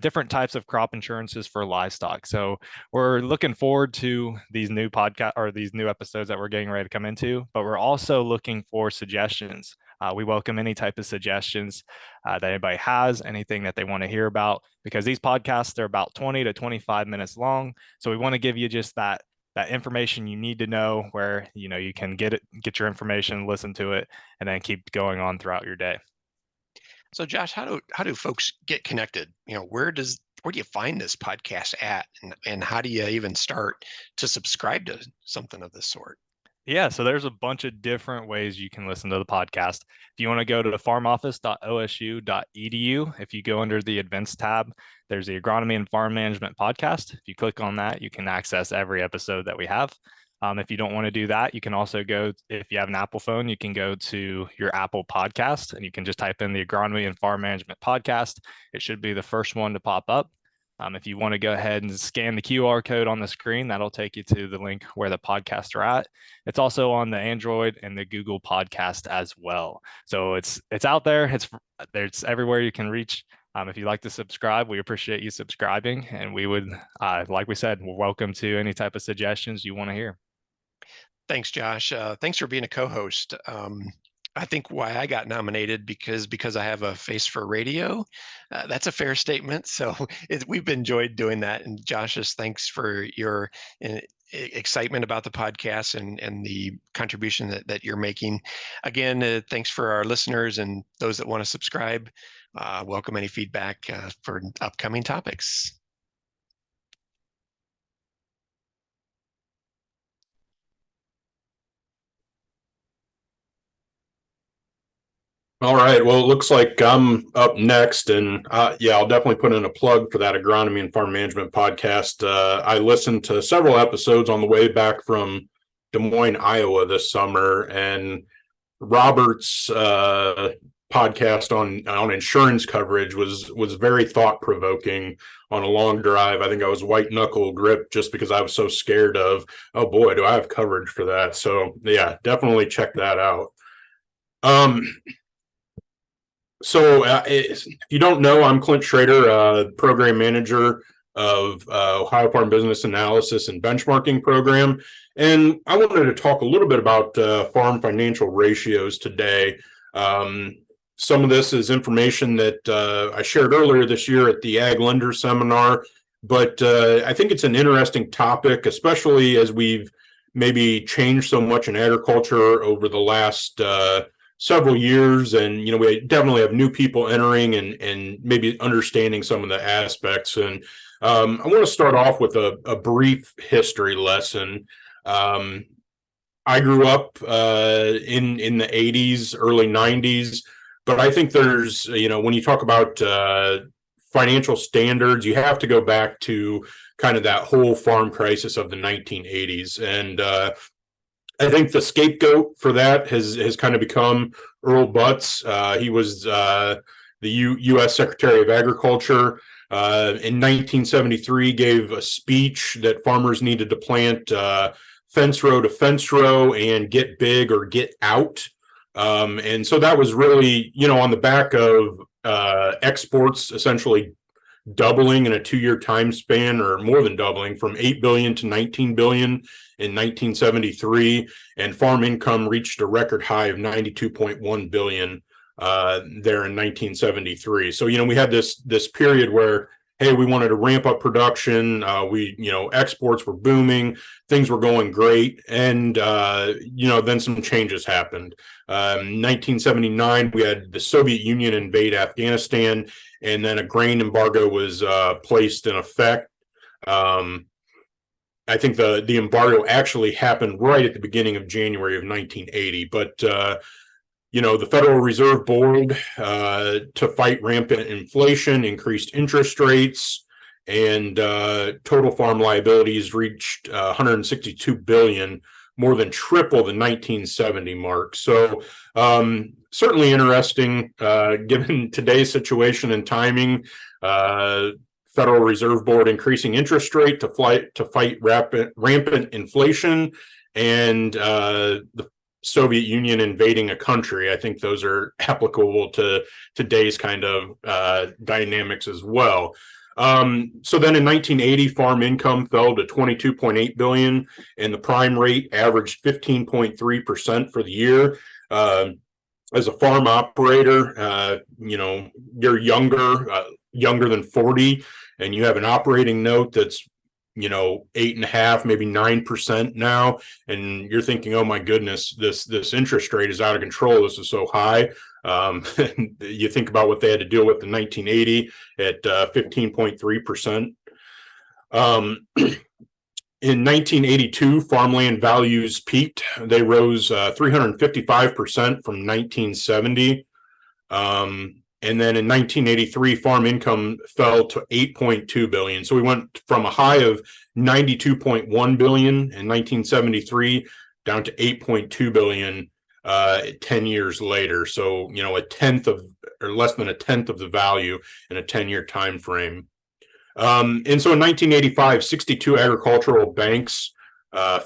different types of crop insurances for livestock. So we're looking forward to these new podcast or these new episodes that we're getting ready to come into, but we're also looking for suggestions. We welcome any type of suggestions that anybody has, anything that they want to hear about, because these podcasts, they're about 20 to 25 minutes long. So we want to give you just that information you need to know, where you can get your information, listen to it, and then keep going on throughout your day. So Josh, how do folks get connected? Where do you find this podcast at, and how do you even start to subscribe to something of this sort? Yeah, so there's a bunch of different ways you can listen to the podcast. If you want to go to farmoffice.osu.edu, if you go under the events tab, there's the Agronomy and Farm Management podcast. If you click on that, you can access every episode that we have. If you don't want to do that, you can also go, if you have an Apple phone, you can go to your Apple podcast and you can just type in the Agronomy and Farm Management podcast. It should be the first one to pop up. If you want to go ahead and scan the QR code on the screen, that'll take you to the link where the podcasts are at. It's also on the Android and the Google podcast as well. So it's out there. It's everywhere you can reach. If you'd like to subscribe, we appreciate you subscribing. And we would, like we said, we're welcome to any type of suggestions you want to hear. Thanks, Josh. Thanks for being a co-host. I think why I got nominated because I have a face for radio. That's a fair statement. So we've enjoyed doing that. And Josh, thanks for your excitement about the podcast and the contribution that you're making. Again, thanks for our listeners and those that want to subscribe. Welcome any feedback for upcoming topics. All right. Well, it looks like I'm up next, and yeah, I'll definitely put in a plug for that Agronomy and Farm Management podcast. I listened to several episodes on the way back from Des Moines, Iowa this summer, and Robert's podcast on insurance coverage was very thought-provoking on a long drive. I think I was white knuckle grip just because I was so scared of, oh boy, do I have coverage for that? So yeah, definitely check that out. So if you don't know, I'm Clint Schraeder, program manager of Ohio Farm Business Analysis and Benchmarking Program. And I wanted to talk a little bit about farm financial ratios today. Some of this is information that I shared earlier this year at the Ag Lender Seminar, but I think it's an interesting topic, especially as we've maybe changed so much in agriculture over the last several years, and we definitely have new people entering and maybe understanding some of the aspects. And I want to start off with a brief history lesson. I grew up in the 80s, early 90s, but I think there's, when you talk about financial standards, you have to go back to kind of that whole farm crisis of the 1980s. And I think the scapegoat for that has kind of become Earl Butz. He was the U.S. Secretary of Agriculture. In 1973, gave a speech that farmers needed to plant fence row to fence row and get big or get out. And so that was really, on the back of exports essentially doubling in a 2-year time span, or more than doubling, from 8 billion to 19 billion in 1973, and farm income reached a record high of 92.1 billion there in 1973. So we had this period where, hey, we wanted to ramp up production. Exports were booming, things were going great, and then some changes happened. 1979, we had the Soviet Union invade Afghanistan, and then a grain embargo was placed in effect. I think the embargo actually happened right at the beginning of January of 1980, but the Federal Reserve Board, to fight rampant inflation, increased interest rates, and total farm liabilities reached 162 billion, more than triple the 1970 mark. So certainly interesting, given today's situation and timing. Federal Reserve Board increasing interest rate to fight rampant inflation, and the Soviet Union invading a country. I think those are applicable to today's kind of dynamics as well. So then in 1980, farm income fell to 22.8 billion, and the prime rate averaged 15.3% for the year. As a farm operator, you're younger than 40, and you have an operating note that's 8.5%, maybe 9% now, and you're thinking, oh my goodness, this interest rate is out of control, this is so high. You think about what they had to deal with in 1980 at 15.3%. In 1982, farmland values peaked. They rose 355% from 1970. And then in 1983, farm income fell to 8.2 billion. So we went from a high of 92.1 billion in 1973 down to 8.2 billion 10 years later. So, a tenth of, or less than a tenth of the value in a 10-year time frame. And so in 1985, 62 agricultural banks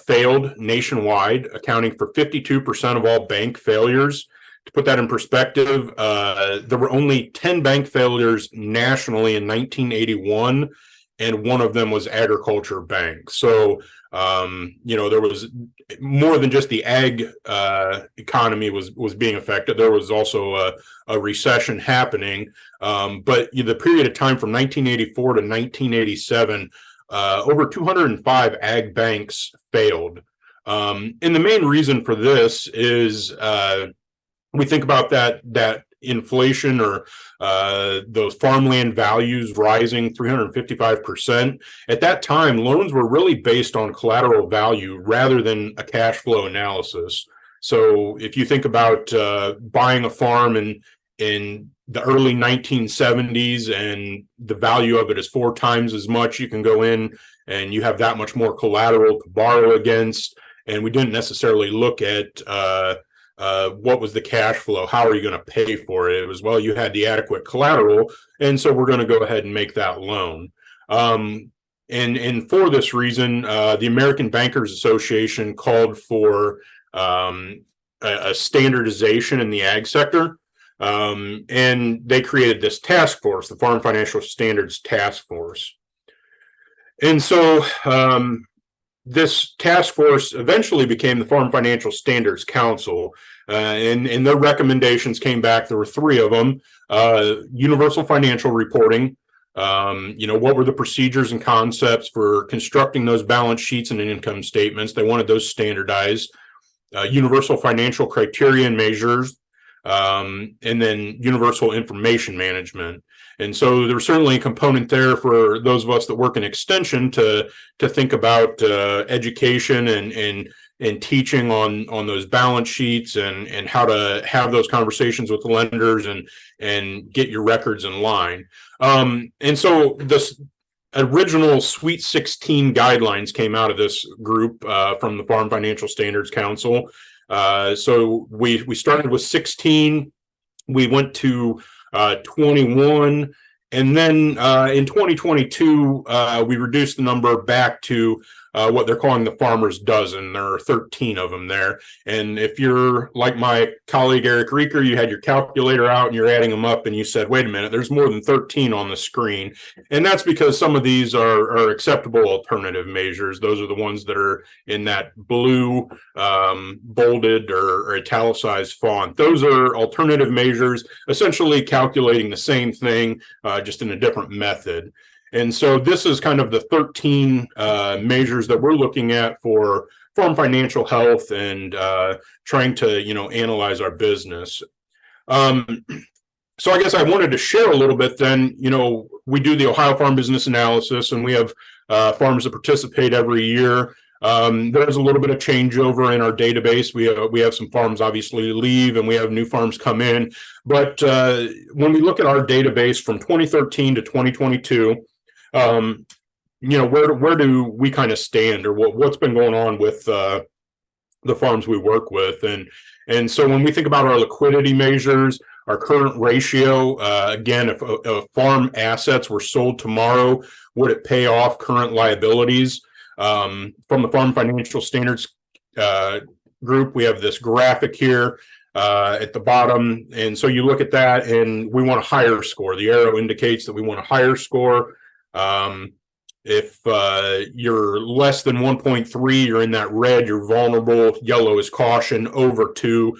failed nationwide, accounting for 52% of all bank failures. To put that in perspective, there were only 10 bank failures nationally in 1981, and one of them was Agriculture Bank. So, there was more than just the ag economy was being affected. There was also a recession happening. But the period of time from 1984 to 1987, over 205 ag banks failed. And the main reason for this is we think about that inflation, or those farmland values rising 355%. At that time, loans were really based on collateral value rather than a cash flow analysis. So if you think about buying a farm in the early 1970s and the value of it is 4 times as much, you can go in and you have that much more collateral to borrow against. And we didn't necessarily look at what was the cash flow? How are you going to pay for it? It was, well, you had the adequate collateral, and so we're going to go ahead and make that loan. And for this reason, the American Bankers Association called for a standardization in the ag sector, and they created this task force, the Farm Financial Standards Task Force. And so this task force eventually became the Farm Financial Standards Council, and their recommendations came back. There were 3 of them: universal financial reporting. What were the procedures and concepts for constructing those balance sheets and income statements? They wanted those standardized. Universal financial criteria and measures. and then universal information management. And so there's certainly a component there for those of us that work in extension to think about education and teaching on those balance sheets and how to have those conversations with the lenders and get your records in line. And so this original Sweet 16 guidelines came out of this group from the Farm Financial Standards Council. So we started with 16, we went to 21, and then in 2022 we reduced the number back to what they're calling the farmer's dozen. There are 13 of them there. And if you're like my colleague Eric Reeker, you had your calculator out and you're adding them up and you said, wait a minute, there's more than 13 on the screen. And that's because some of these are acceptable alternative measures. Those are the ones that are in that blue bolded or italicized font. Those are alternative measures, essentially calculating the same thing, just in a different method. And so this is kind of the 13 measures that we're looking at for farm financial health and trying to, analyze our business. So I guess I wanted to share a little bit then, we do the Ohio Farm Business Analysis, and we have farms that participate every year. There's a little bit of changeover in our database. We have some farms obviously leave and we have new farms come in. But when we look at our database from 2013 to 2022, where do we kind of stand, or what's been going on with the farms we work with? And so when we think about our liquidity measures, our current ratio, again, if farm assets were sold tomorrow, would it pay off current liabilities? From the Farm Financial Standards group, we have this graphic here at the bottom. And so you look at that and we want a higher score. The arrow indicates that we want a higher score. If you're less than 1.3, you're in that red, you're vulnerable. Yellow is caution. Over 2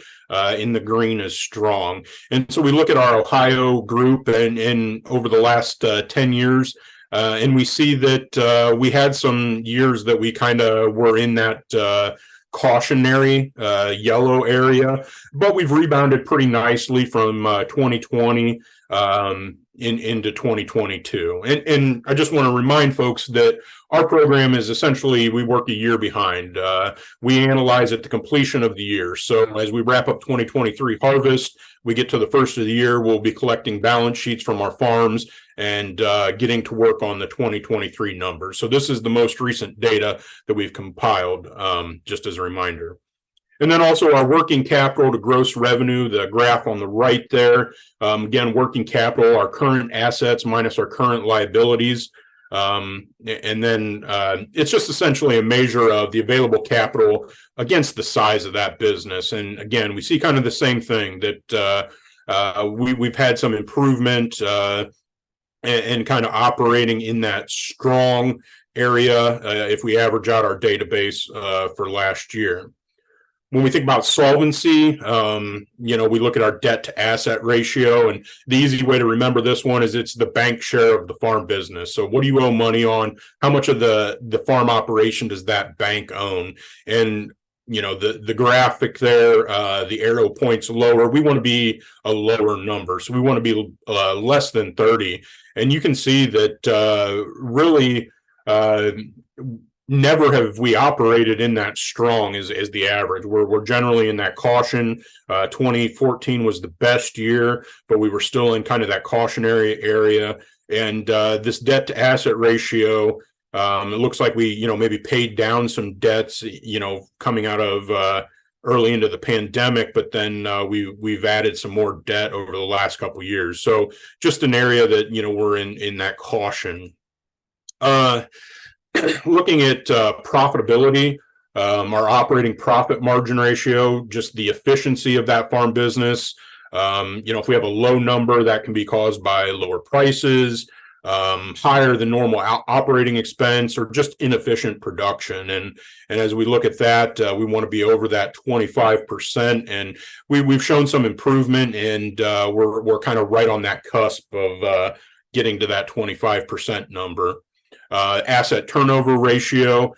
in the green is strong. And so we look at our Ohio group and over the last 10 years, and we see that we had some years that we kind of were in that cautionary yellow area, but we've rebounded pretty nicely from 2020 into 2022. And I just want to remind folks that our program is essentially, we work a year behind. We analyze at the completion of the year. So as we wrap up 2023 harvest, we get to the first of the year, we'll be collecting balance sheets from our farms and getting to work on the 2023 numbers. So this is the most recent data that we've compiled, just as a reminder. And then also our working capital to gross revenue, the graph on the right there. Again, working capital, our current assets minus our current liabilities. And then it's just essentially a measure of the available capital against the size of that business. And again, we see kind of the same thing, that we've had some improvement and kind of operating in that strong area if we average out our database for last year. When we think about solvency, we look at our debt to asset ratio, and the easy way to remember this one is it's the bank share of the farm business. So what do you owe money on? How much of the farm operation does that bank own? And the graphic there, the arrow points lower. We want to be a lower number. So we want to be less than 30. And you can see that really never have we operated in that strong as the average. We're generally in that caution. 2014 was the best year, but we were still in kind of that cautionary area. And this debt to asset ratio, it looks like we, maybe paid down some debts, coming out of early into the pandemic, but then we've added some more debt over the last couple of years. So just an area that, we're in that caution. Looking at profitability, our operating profit margin ratio, just the efficiency of that farm business. If we have a low number, that can be caused by lower prices, higher than normal operating expense, or just inefficient production. And as we look at that, we want to be over that 25%. And we've shown some improvement, and we're kind of right on that cusp of getting to that 25% number. Asset turnover ratio,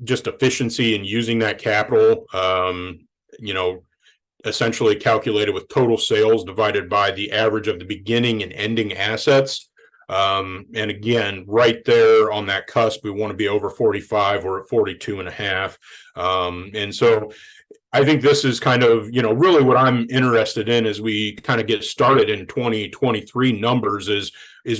just efficiency in using that capital. essentially calculated with total sales divided by the average of the beginning and ending assets. And again, right there on that cusp, we want to be over 45 or at 42.5. And so I think this is kind of, really what I'm interested in as we kind of get started in 2023 numbers is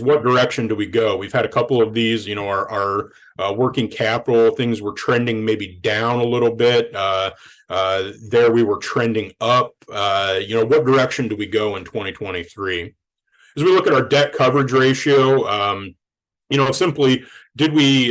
what direction do we go? We've had a couple of these, our working capital things were trending maybe down a little bit. There we were trending up. What direction do we go in 2023? As we look at our debt coverage ratio, simply, did we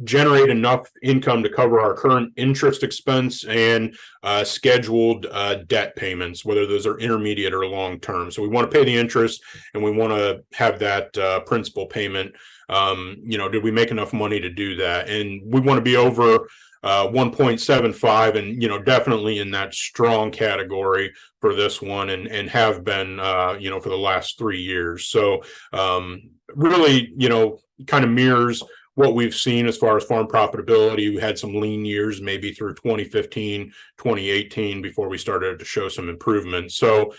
generate enough income to cover our current interest expense and scheduled debt payments, whether those are intermediate or long term? So we want to pay the interest and we want to have that principal payment. Did we make enough money to do that? And we want to be over 1.75 and, definitely in that strong category for this one and have been, for the last 3 years. So really, kind of mirrors what we've seen as far as farm profitability. We had some lean years, maybe through 2015, 2018, before we started to show some improvement. So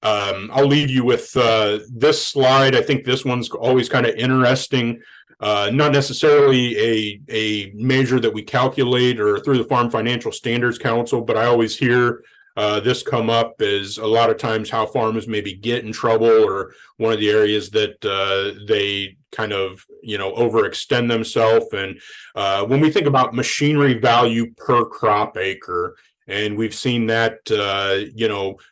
I'll leave you with this slide. I think this one's always kind of interesting. Not necessarily a measure that we calculate or through the Farm Financial Standards Council, but I always hear this come up as a lot of times how farmers maybe get in trouble, or one of the areas that they kind of overextend themselves. And when we think about machinery value per crop acre, and we've seen that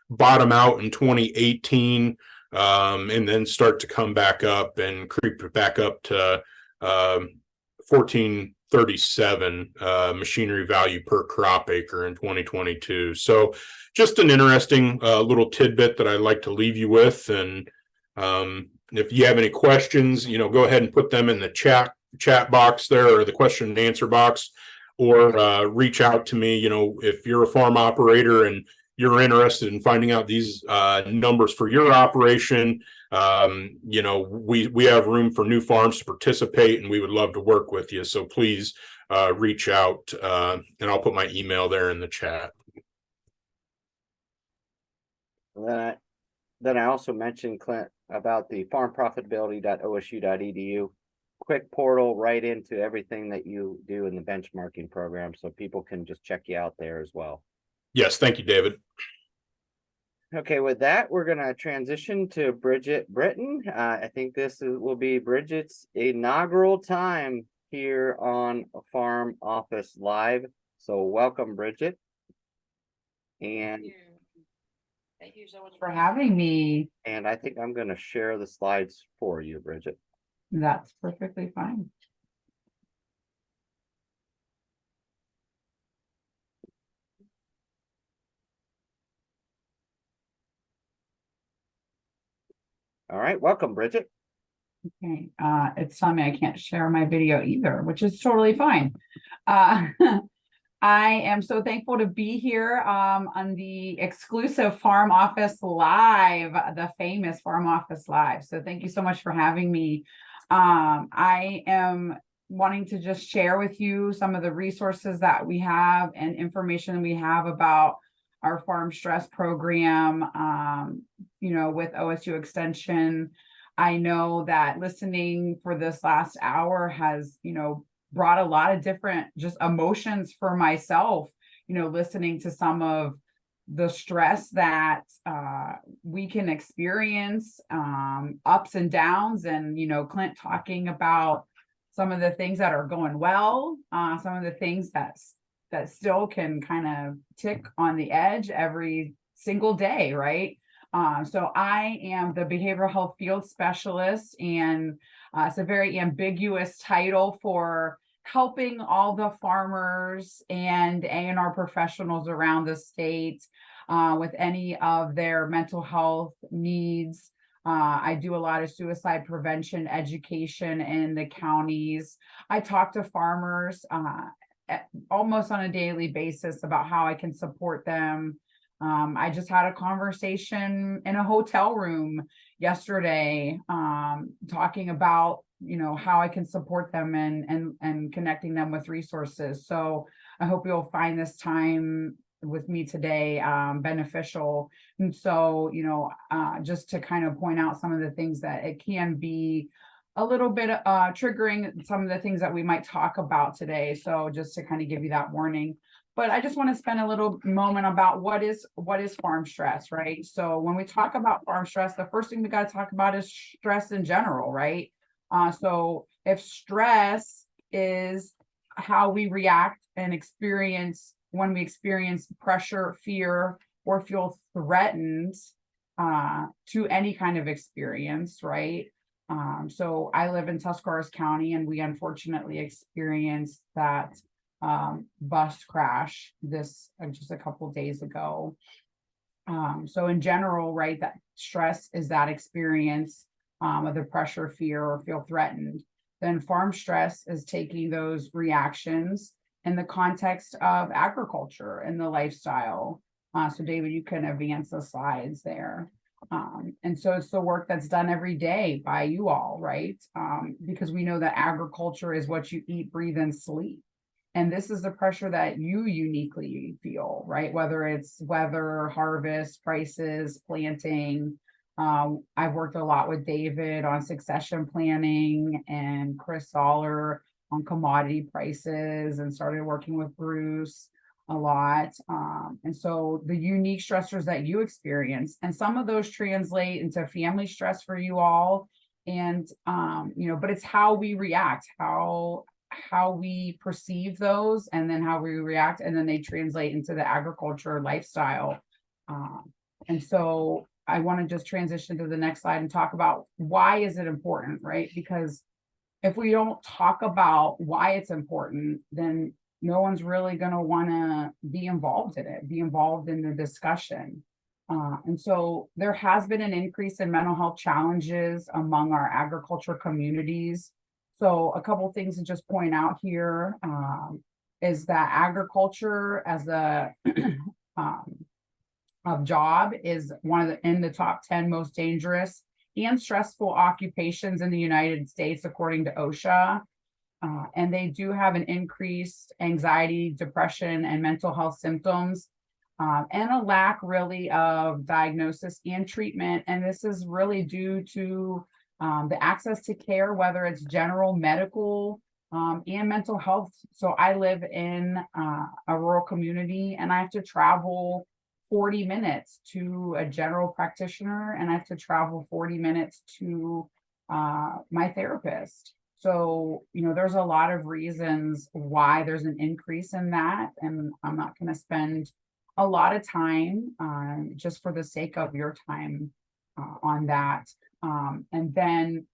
bottom out in 2018 and then start to come back up and creep back up to 1437 machinery value per crop acre in 2022. So just an interesting little tidbit that I'd like to leave you with. And if you have any questions, go ahead and put them in the chat box there, or the question and answer box, or reach out to me. If you're a farm operator and you're interested in finding out these numbers for your operation, we have room for new farms to participate, and we would love to work with you. So please reach out, and I'll put my email there in the chat. Then I also mentioned, Clint, about the farmprofitability.osu.edu quick portal right into everything that you do in the benchmarking program, so people can just check you out there as well. Yes, thank you, David. Okay, with that, we're going to transition to Bridget Britton. I think this will be Bridget's inaugural time here on Farm Office Live. So welcome, Bridget. And thank you so much for having me. And I think I'm going to share the slides for you, Bridget. That's perfectly fine. All right, welcome, Bridget. Okay, it's telling me I can't share my video either, which is totally fine. I am so thankful to be here on the exclusive Farm Office Live, the famous Farm Office Live. So thank you so much for having me. I am wanting to just share with you some of the resources that we have and information we have about our farm stress program, with OSU Extension. I know that listening for this last hour has, brought a lot of different just emotions for myself, listening to some of the stress that we can experience, ups and downs, and, Clint talking about some of the things that are going well, some of the things that still can kind of tick on the edge every single day, right? So I am the behavioral health field specialist, and it's a very ambiguous title for helping all the farmers and A&R professionals around the state with any of their mental health needs. I do a lot of suicide prevention education in the counties. I talk to farmers almost on a daily basis about how I can support them. I just had a conversation in a hotel room yesterday, talking about, how I can support them and connecting them with resources. So I hope you'll find this time with me today beneficial. And so, just to kind of point out some of the things that it can be a little bit triggering, some of the things that we might talk about today. So just to kind of give you that warning. But I just want to spend a little moment about what is farm stress, right? So when we talk about farm stress, the first thing we got to talk about is stress in general, right? So if stress is how we react and experience when we experience pressure, fear, or feel threatened to any kind of experience, right? So I live in Tuscarawas County, and we unfortunately experienced that bus crash this just a couple days ago. So in general, right, that stress is that experience of the pressure, fear, or feel threatened. Then farm stress is taking those reactions in the context of agriculture and the lifestyle. So David, you can advance the slides there. And so it's the work that's done every day by you all, right? Because we know that agriculture is what you eat, breathe, and sleep. And this is the pressure that you uniquely feel, right? Whether it's weather, harvest, prices, planting. I've worked a lot with David on succession planning and Chris Soller on commodity prices, and started working with Bruce a lot. And so the unique stressors that you experience, and some of those translate into family stress for you all. And, but it's how we react, how we perceive those, and then how we react, and then they translate into the agriculture lifestyle. And so I want to just transition to the next slide and talk about why is it important, right? Because if we don't talk about why it's important, then no one's really going to want to be involved in it, be involved in the discussion. And so there has been an increase in mental health challenges among our agriculture communities. So a couple things to just point out here is that agriculture as a job is in the top 10 most dangerous and stressful occupations in the United States, according to OSHA. And they do have an increased anxiety, depression, and mental health symptoms, and a lack really of diagnosis and treatment. And this is really due to the access to care, whether it's general medical and mental health. So I live in a rural community, and I have to travel 40 minutes to a general practitioner, and I have to travel 40 minutes to my therapist. So, there's a lot of reasons why there's an increase in that. And I'm not going to spend a lot of time just for the sake of your time on that. And then,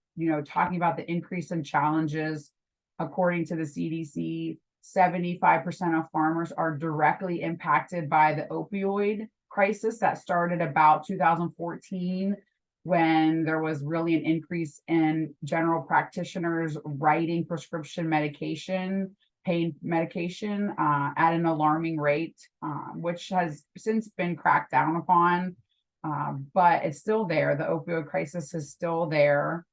talking about the increase in challenges, according to the CDC, 75% of farmers are directly impacted by the opioid crisis that started about 2014, when there was really an increase in general practitioners writing prescription medication, pain medication at an alarming rate, which has since been cracked down upon, but it's still there. The opioid crisis is still there.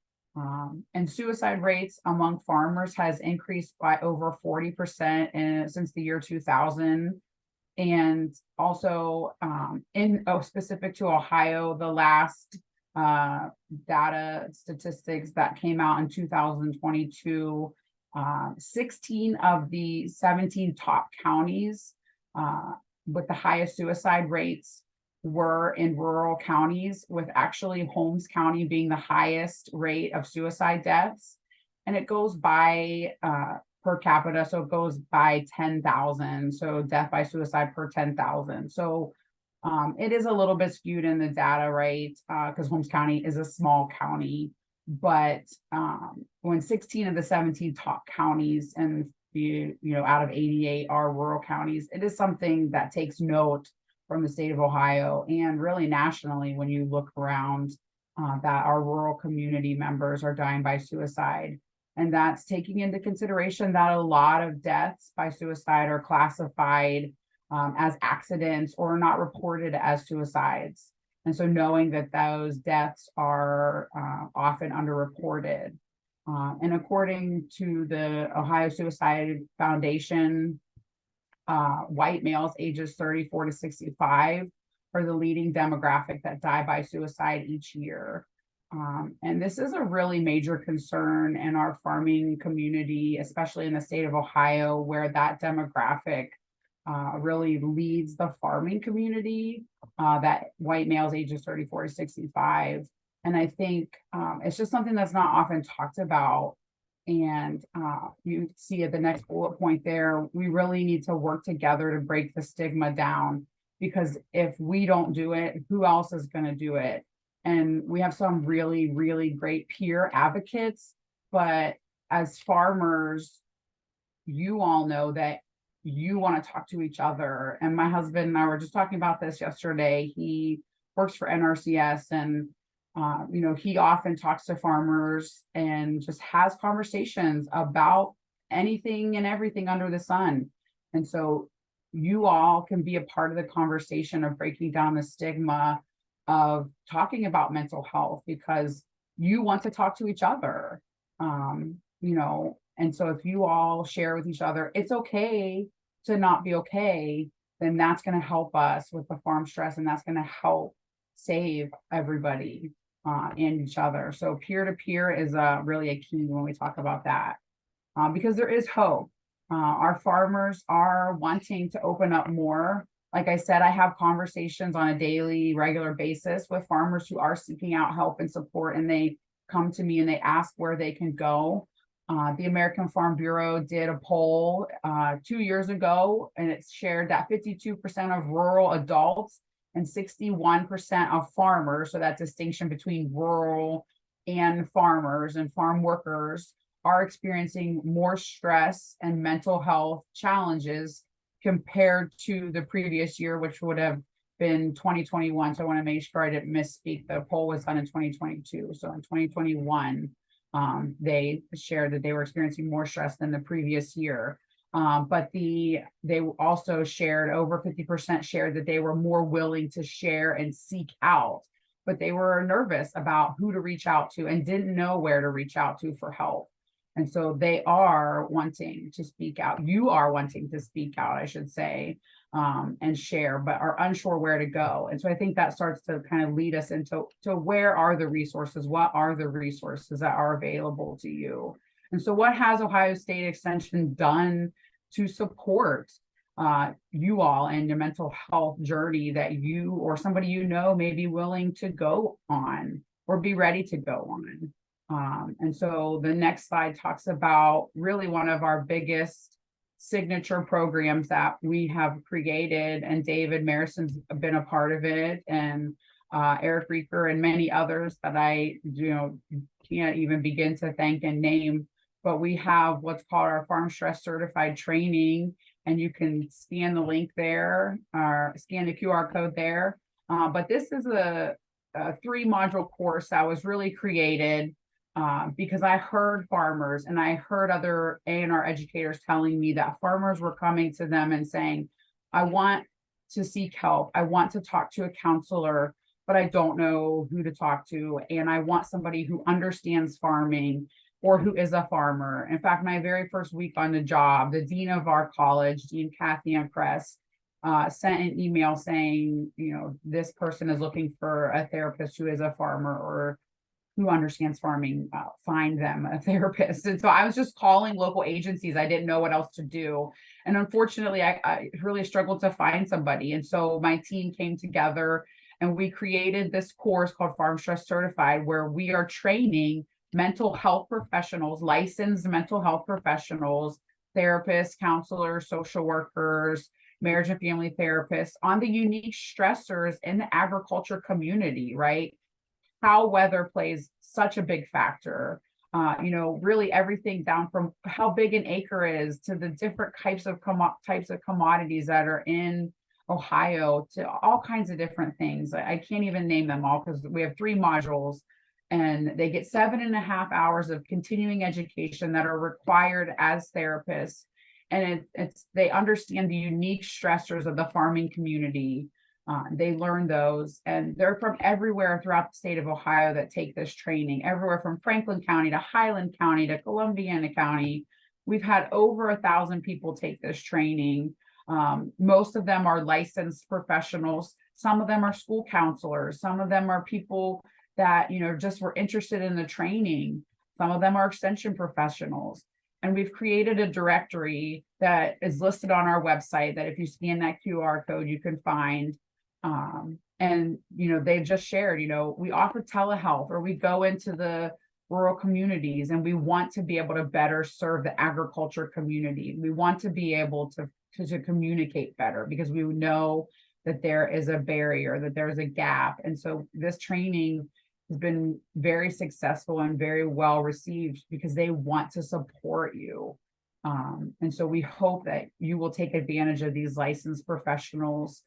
And suicide rates among farmers has increased by over 40% since the year 2000. And also specific to Ohio, the last data statistics that came out in 2022, 16 of the 17 top counties with the highest suicide rates were in rural counties, with actually Holmes County being the highest rate of suicide deaths. And it goes by per capita, so it goes by 10,000. So death by suicide per 10,000. So it is a little bit skewed in the data, right? Because Holmes County is a small county, but when 16 of the 17 top counties and out of 88 are rural counties, it is something that takes note from the state of Ohio and really nationally when you look around that our rural community members are dying by suicide. And that's taking into consideration that a lot of deaths by suicide are classified as accidents or not reported as suicides. And so knowing that those deaths are often underreported. And according to the Ohio Suicide Foundation, white males ages 34 to 65 are the leading demographic that die by suicide each year. And this is a really major concern in our farming community, especially in the state of Ohio, where that demographic really leads the farming community, that white males ages 34 to 65. And I think it's just something that's not often talked about. And you see at the next bullet point there, we really need to work together to break the stigma down, because if we don't do it, who else is going to do it? And we have some really, really great peer advocates, but as farmers, you all know that you want to talk to each other. And my husband and I were just talking about this yesterday. He works for NRCS, and he often talks to farmers and just has conversations about anything and everything under the sun. And so you all can be a part of the conversation of breaking down the stigma of talking about mental health, because you want to talk to each other. And so if you all share with each other, it's okay to not be okay, then that's going to help us with the farm stress, and that's going to help save everybody and each other. So peer-to-peer is really a key when we talk about that, because there is hope. Our farmers are wanting to open up more. Like I said, I have conversations on a daily, regular basis with farmers who are seeking out help and support, and they come to me and they ask where they can go. The American Farm Bureau did a poll 2 years ago, and it shared that 52% of rural adults and 61% of farmers, so that distinction between rural and farmers and farm workers, are experiencing more stress and mental health challenges compared to the previous year, which would have been 2021. So I want to make sure I didn't misspeak. The poll was done in 2022. So in 2021, they shared that they were experiencing more stress than the previous year. But they also shared, over 50% shared that they were more willing to share and seek out, but they were nervous about who to reach out to and didn't know where to reach out to for help. And so they are wanting to speak out. You are wanting to speak out, I should say, and share, but are unsure where to go. And so I think that starts to kind of lead us into where are the resources? What are the resources that are available to you? And so what has Ohio State Extension done to support you all and your mental health journey that you or somebody you know may be willing to go on or be ready to go on? And so the next slide talks about really one of our biggest signature programs that we have created, and David Marison's been a part of it, and Eric Reeker and many others that I can't even begin to thank and name. But we have what's called our Farm Stress Certified Training, and you can scan the link there or scan the QR code there. But this is a 3-module course that was really created because I heard farmers and I heard other A&R educators telling me that farmers were coming to them and saying, I want to seek help. I want to talk to a counselor, but I don't know who to talk to. And I want somebody who understands farming or who is a farmer. In fact, my very first week on the job, the dean of our college, Dean Kathy Cress, sent an email saying, this person is looking for a therapist who is a farmer or who understands farming, find them a therapist. And so I was just calling local agencies. I didn't know what else to do. And unfortunately, I really struggled to find somebody. And so my team came together and we created this course called Farm Stress Certified, where we are training mental health professionals, licensed mental health professionals, therapists, counselors, social workers, marriage and family therapists on the unique stressors in the agriculture community, right? How weather plays such a big factor, really everything down from how big an acre is to the different types of commodities that are in Ohio, to all kinds of different things. I can't even name them all because we have 3 modules and they get 7.5 hours of continuing education that are required as therapists. And they understand the unique stressors of the farming community. They learn those, and they're from everywhere throughout the state of Ohio that take this training, everywhere from Franklin County to Highland County to Columbiana County. We've had over 1,000 people take this training. Most of them are licensed professionals. Some of them are school counselors. Some of them are people that, you know, just were interested in the training. Some of them are extension professionals. And we've created a directory that is listed on our website that if you scan that QR code, you can find. And, you know, they've just shared, you know, we offer telehealth, or we go into the rural communities, and we want to be able to better serve the agriculture community. We want to be able to communicate better, because we know that there is a barrier, that there's a gap. And so this training has been very successful and very well received, because they want to support you. And so we hope that you will take advantage of these licensed professionals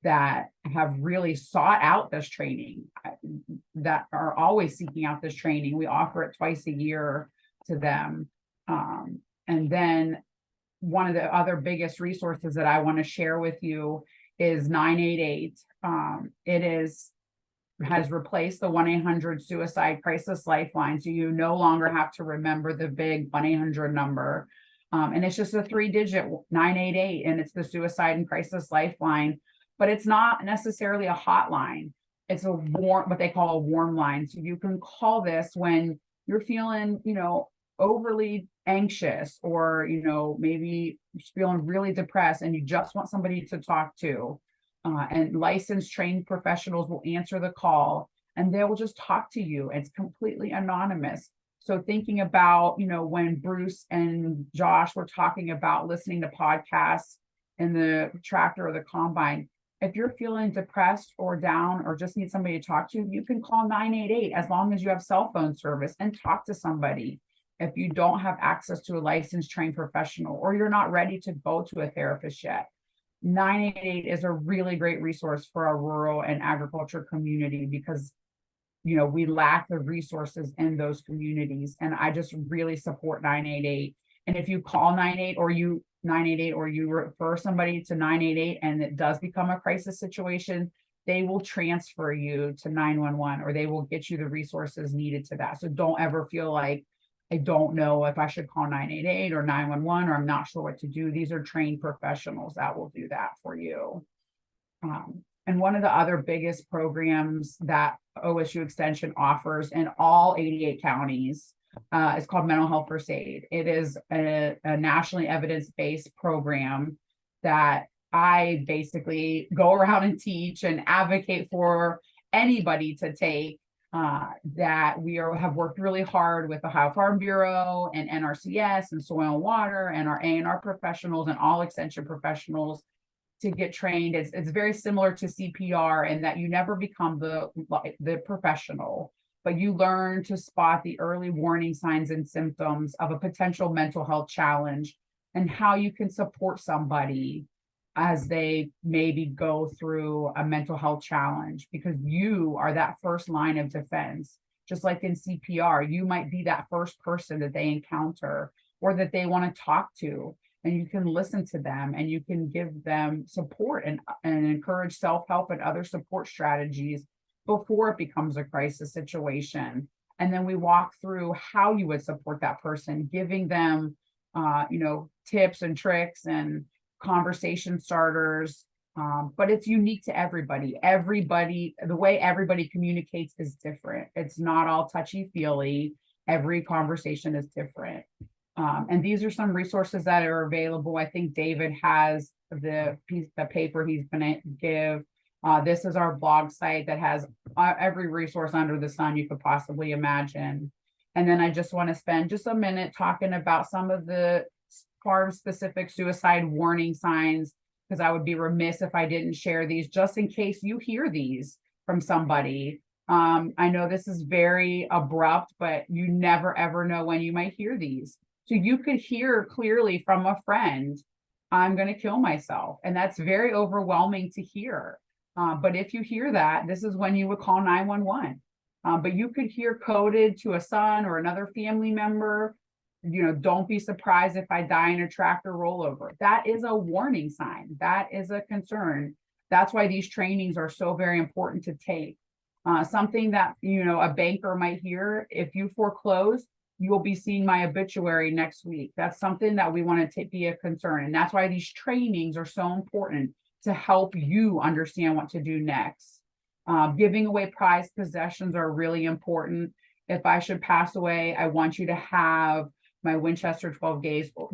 that have really sought out this training, that are always seeking out this training. We offer it twice a year to them. And then one of the other biggest resources that I want to share with you is 988. It has replaced the 1-800 suicide crisis lifeline. So you no longer have to remember the big 1-800 number. And it's just a 3-digit 988, and it's the suicide and crisis lifeline. But it's not necessarily a hotline. It's a warm, what they call a warm line. So you can call this when you're feeling, you know, overly anxious, or, you know, maybe feeling really depressed and you just want somebody to talk to. And licensed trained professionals will answer the call, and they will just talk to you. It's completely anonymous. So thinking about, you know, when Bruce and Josh were talking about listening to podcasts in the tractor or the combine, if you're feeling depressed or down or just need somebody to talk to, you can call 988 as long as you have cell phone service, and talk to somebody. If you don't have access to a licensed trained professional, or you're not ready to go to a therapist yet, 988 is a really great resource for our rural and agriculture community, because, you know, we lack the resources in those communities. And I just really support 988. And if you call 988 or you refer somebody to 988 and it does become a crisis situation, they will transfer you to 911, or they will get you the resources needed to that. So don't ever feel like, I don't know if I should call 988 or 911, or I'm not sure what to do. These are trained professionals that will do that for you. And one of the other biggest programs that OSU Extension offers in all 88 counties is called Mental Health First Aid. It is a nationally evidence-based program that I basically go around and teach and advocate for anybody to take, that we have worked really hard with the Ohio Farm Bureau and NRCS and Soil and Water and our A&R professionals and all extension professionals to get trained. It's very similar to CPR in that you never become the professional, but you learn to spot the early warning signs and symptoms of a potential mental health challenge, and how you can support somebody as they maybe go through a mental health challenge, because you are that first line of defense. Just like in CPR, you might be that first person that they encounter or that they want to talk to, and you can listen to them and you can give them support and encourage self-help and other support strategies before it becomes a crisis situation. And then we walk through how you would support that person, giving them tips and tricks and conversation starters. But it's unique to everybody. The way everybody communicates is different. It's not all touchy-feely. Every conversation is different. And these are some resources that are available. I think David has the paper he's going to give. This is our blog site that has every resource under the sun you could possibly imagine. And then I just want to spend just a minute talking about some of the farm-specific suicide warning signs, because I would be remiss if I didn't share these, just in case you hear these from somebody. I know this is very abrupt, but you never ever know when you might hear these. So you could hear clearly from a friend, I'm going to kill myself. And that's very overwhelming to hear. But if you hear that, this is when you would call 911. But you could hear coded to a son or another family member, don't be surprised if I die in a tractor rollover. That is a warning sign. That is a concern. That's why these trainings are so very important to take. Something that, a banker might hear, if you foreclose, you will be seeing my obituary next week. That's something that we want to be a concern. And that's why these trainings are so important to help you understand what to do next. Giving away prized possessions are really important. If I should pass away, I want you to have my Winchester 12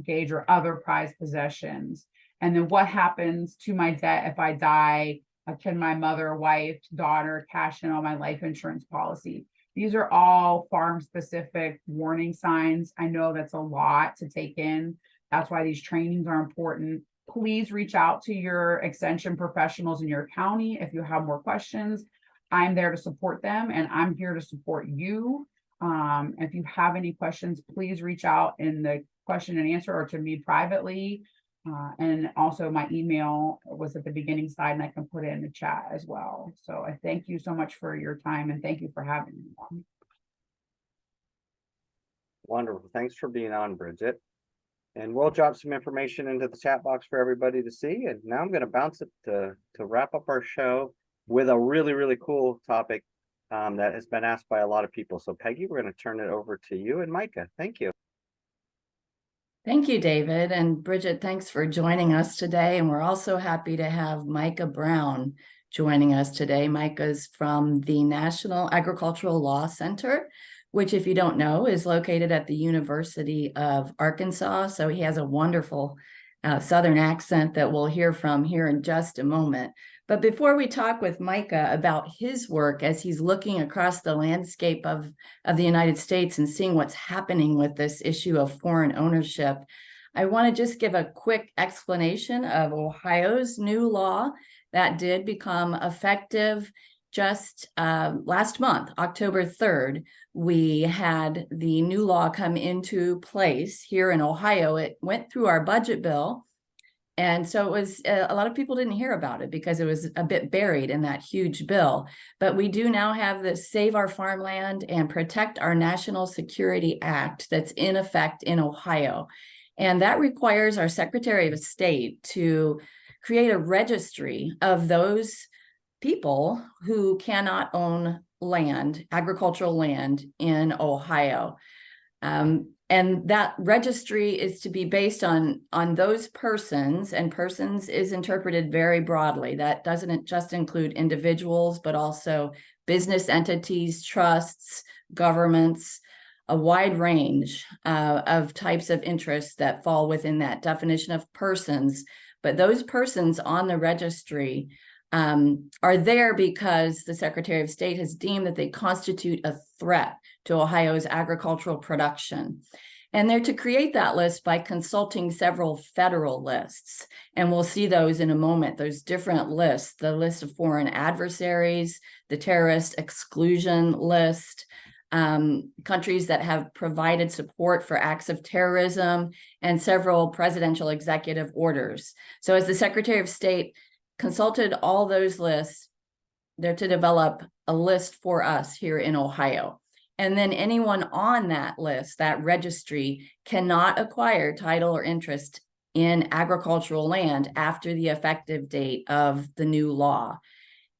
gauge or other prized possessions. And then what happens to my debt if I die? Can my mother, wife, daughter cash in on my life insurance policy? These are all farm specific warning signs. I know that's a lot to take in. That's why these trainings are important. Please reach out to your extension professionals in your county if you have more questions. I'm there to support them, and I'm here to support you. If you have any questions, please reach out in the question and answer or to me privately. And also my email was at the beginning side, and I can put it in the chat as well. So I thank you so much for your time, and thank you for having me. Wonderful. Thanks for being on, Bridget. And we'll drop some information into the chat box for everybody to see. And now I'm going to bounce it to wrap up our show with a really, really cool topic that has been asked by a lot of people. So Peggy, we're going to turn it over to you and Micah. Thank you. Thank you, David. And Bridget, thanks for joining us today. And we're also happy to have Micah Brown joining us today. Micah's from the National Agricultural Law Center, which, if you don't know, is located at the University of Arkansas. So he has a wonderful Southern accent that we'll hear from here in just a moment. But before we talk with Micah about his work as he's looking across the landscape of the United States and seeing what's happening with this issue of foreign ownership, I want to just give a quick explanation of Ohio's new law that did become effective just last month, October 3rd. We had the new law come into place here in Ohio. It went through our budget bill. And so it was, a lot of people didn't hear about it because it was a bit buried in that huge bill. But we do now have the Save Our Farmland and Protect Our National Security Act that's in effect in Ohio. And that requires our Secretary of State to create a registry of those people who cannot own land, agricultural land in Ohio. And that registry is to be based on those persons, and persons is interpreted very broadly. That doesn't just include individuals, but also business entities, trusts, governments, a wide range of types of interests that fall within that definition of persons. But those persons on the registry are there because the Secretary of State has deemed that they constitute a threat to Ohio's agricultural production. And they're to create that list by consulting several federal lists. And we'll see those in a moment, those different lists, the list of foreign adversaries, the terrorist exclusion list, countries that have provided support for acts of terrorism, and several presidential executive orders. So as the Secretary of State consulted all those lists, they're to develop a list for us here in Ohio. And then anyone on that list, that registry, cannot acquire title or interest in agricultural land after the effective date of the new law.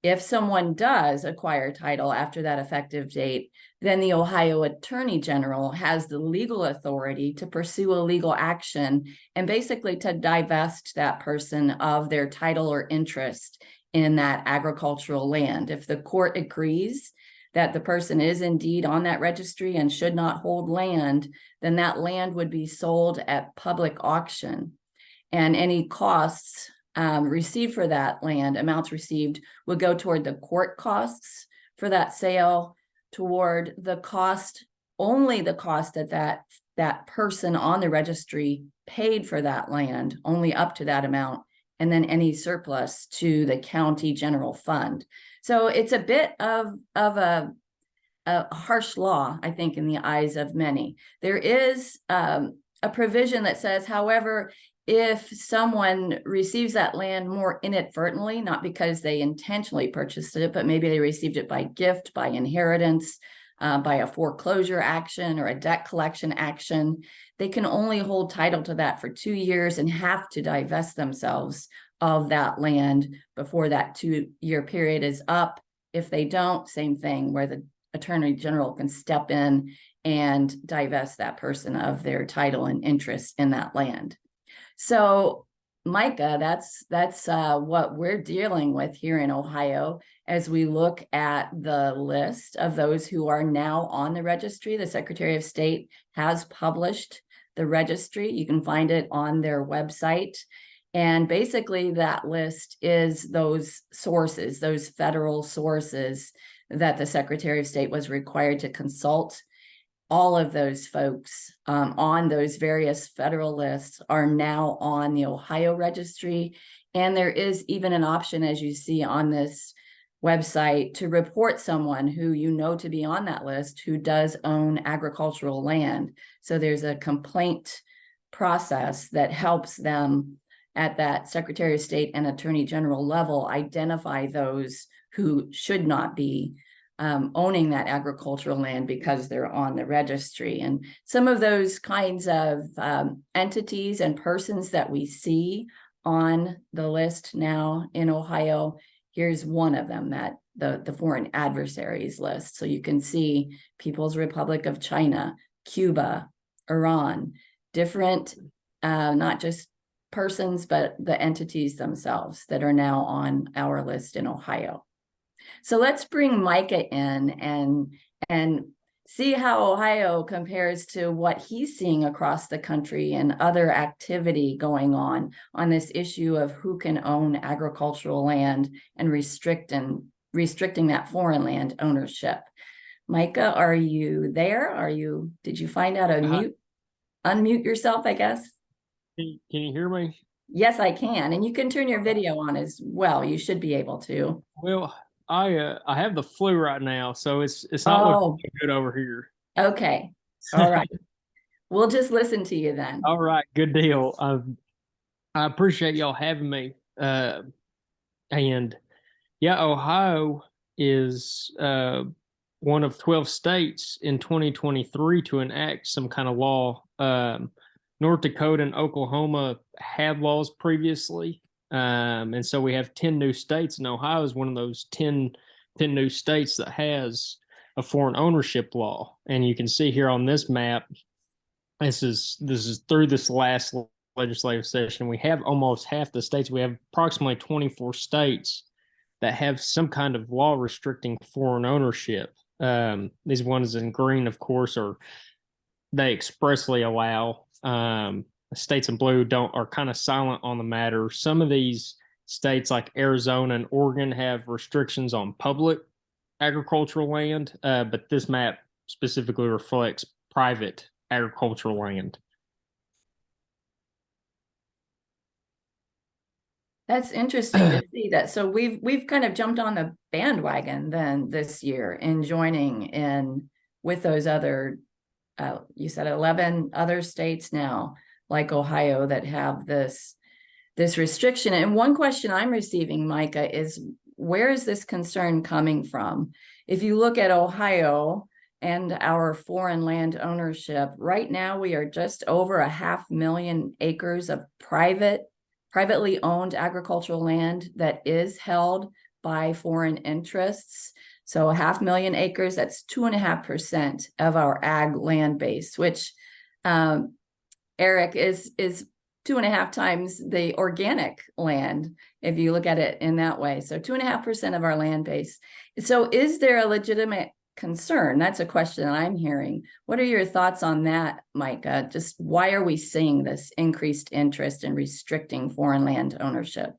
If someone does acquire title after that effective date, then the Ohio Attorney General has the legal authority to pursue a legal action and basically to divest that person of their title or interest in that agricultural land. If the court agrees that the person is indeed on that registry and should not hold land, then that land would be sold at public auction. And any costs received for that land, amounts received, would go toward the court costs for that sale, toward the cost, only the cost that person on the registry paid for that land, only up to that amount, and then any surplus to the county general fund. So it's a bit of a harsh law, I think, in the eyes of many. There is a provision that says, however, if someone receives that land more inadvertently, not because they intentionally purchased it, but maybe they received it by gift, by inheritance, by a foreclosure action or a debt collection action, they can only hold title to that for 2 years and have to divest themselves of that land before that 2-year period is up. If they don't, same thing, where the Attorney General can step in and divest that person of their title and interest in that land. So Micah, that's what we're dealing with here in Ohio as we look at the list of those who are now on the registry. The Secretary of State has published the registry. You can find it on their website. And basically that list is those sources, those federal sources that the Secretary of State was required to consult. All of those folks on those various federal lists are now on the Ohio registry. And there is even an option, as you see on this website, to report someone who you know to be on that list who does own agricultural land. So there's a complaint process that helps them at that Secretary of State and Attorney General level identify those who should not be owning that agricultural land because they're on the registry. And some of those kinds of entities and persons that we see on the list now in Ohio, here's one of them, that the foreign adversaries list. So you can see People's Republic of China, Cuba, Iran, different, not just persons, but the entities themselves that are now on our list in Ohio. So let's bring Micah in and see how Ohio compares to what he's seeing across the country and other activity going on this issue of who can own agricultural land and restricting that foreign land ownership. Micah, are you there? Did you find out unmute yourself, I guess? Can you hear me? Yes, I can. And you can turn your video on as well. You should be able to. Well, I have the flu right now, so it's not looking too good over here. Okay. All right. We'll just listen to you then. All right, good deal. I appreciate y'all having me. And yeah, Ohio is one of 12 states in 2023 to enact some kind of law. North Dakota and Oklahoma had laws previously. And so we have 10 new states, and Ohio is one of those 10 new states that has a foreign ownership law. And you can see here on this map, this is through this last legislative session, we have almost half the states. We have approximately 24 states that have some kind of law restricting foreign ownership. These ones in green, of course, they expressly allow. States in blue are kind of silent on the matter. Some of these states like Arizona and Oregon have restrictions on public agricultural land, but this map specifically reflects private agricultural land. That's interesting to see that. So we've kind of jumped on the bandwagon then this year in joining in with those other, you said 11 other states now, like Ohio, that have this restriction. And one question I'm receiving, Micah, is where is this concern coming from? If you look at Ohio and our foreign land ownership, right now we are just over 500,000 acres of privately owned agricultural land that is held by foreign interests. So 500,000 acres, that's 2.5% of our ag land base, which Eric is 2.5 times the organic land, if you look at it in that way. So 2.5% of our land base. So is there a legitimate concern? That's a question that I'm hearing. What are your thoughts on that, Micah? Just why are we seeing this increased interest in restricting foreign land ownership?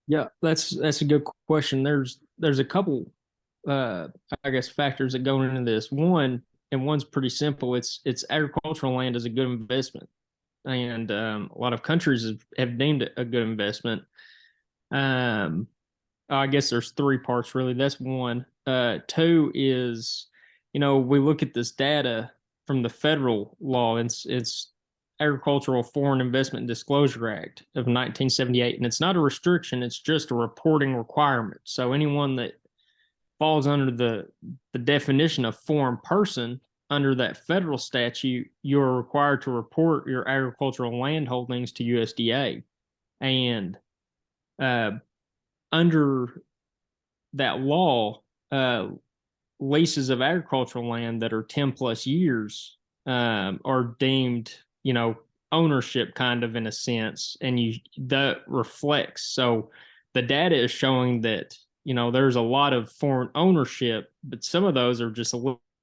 Yeah, that's a good question. There's a couple, I guess, factors that go into this. One's pretty simple. It's agricultural land is a good investment, and a lot of countries have deemed it a good investment. I guess there's three parts really. That's one. Two is, we look at this data from the federal law. It's Agricultural Foreign Investment Disclosure Act of 1978, and it's not a restriction. It's just a reporting requirement. So anyone that falls under the definition of foreign person under that federal statute, you're required to report your agricultural land holdings to USDA. And under that law, leases of agricultural land that are 10 plus years are deemed, ownership kind of in a sense, and that reflects. So the data is showing that, there's a lot of foreign ownership, but some of those are just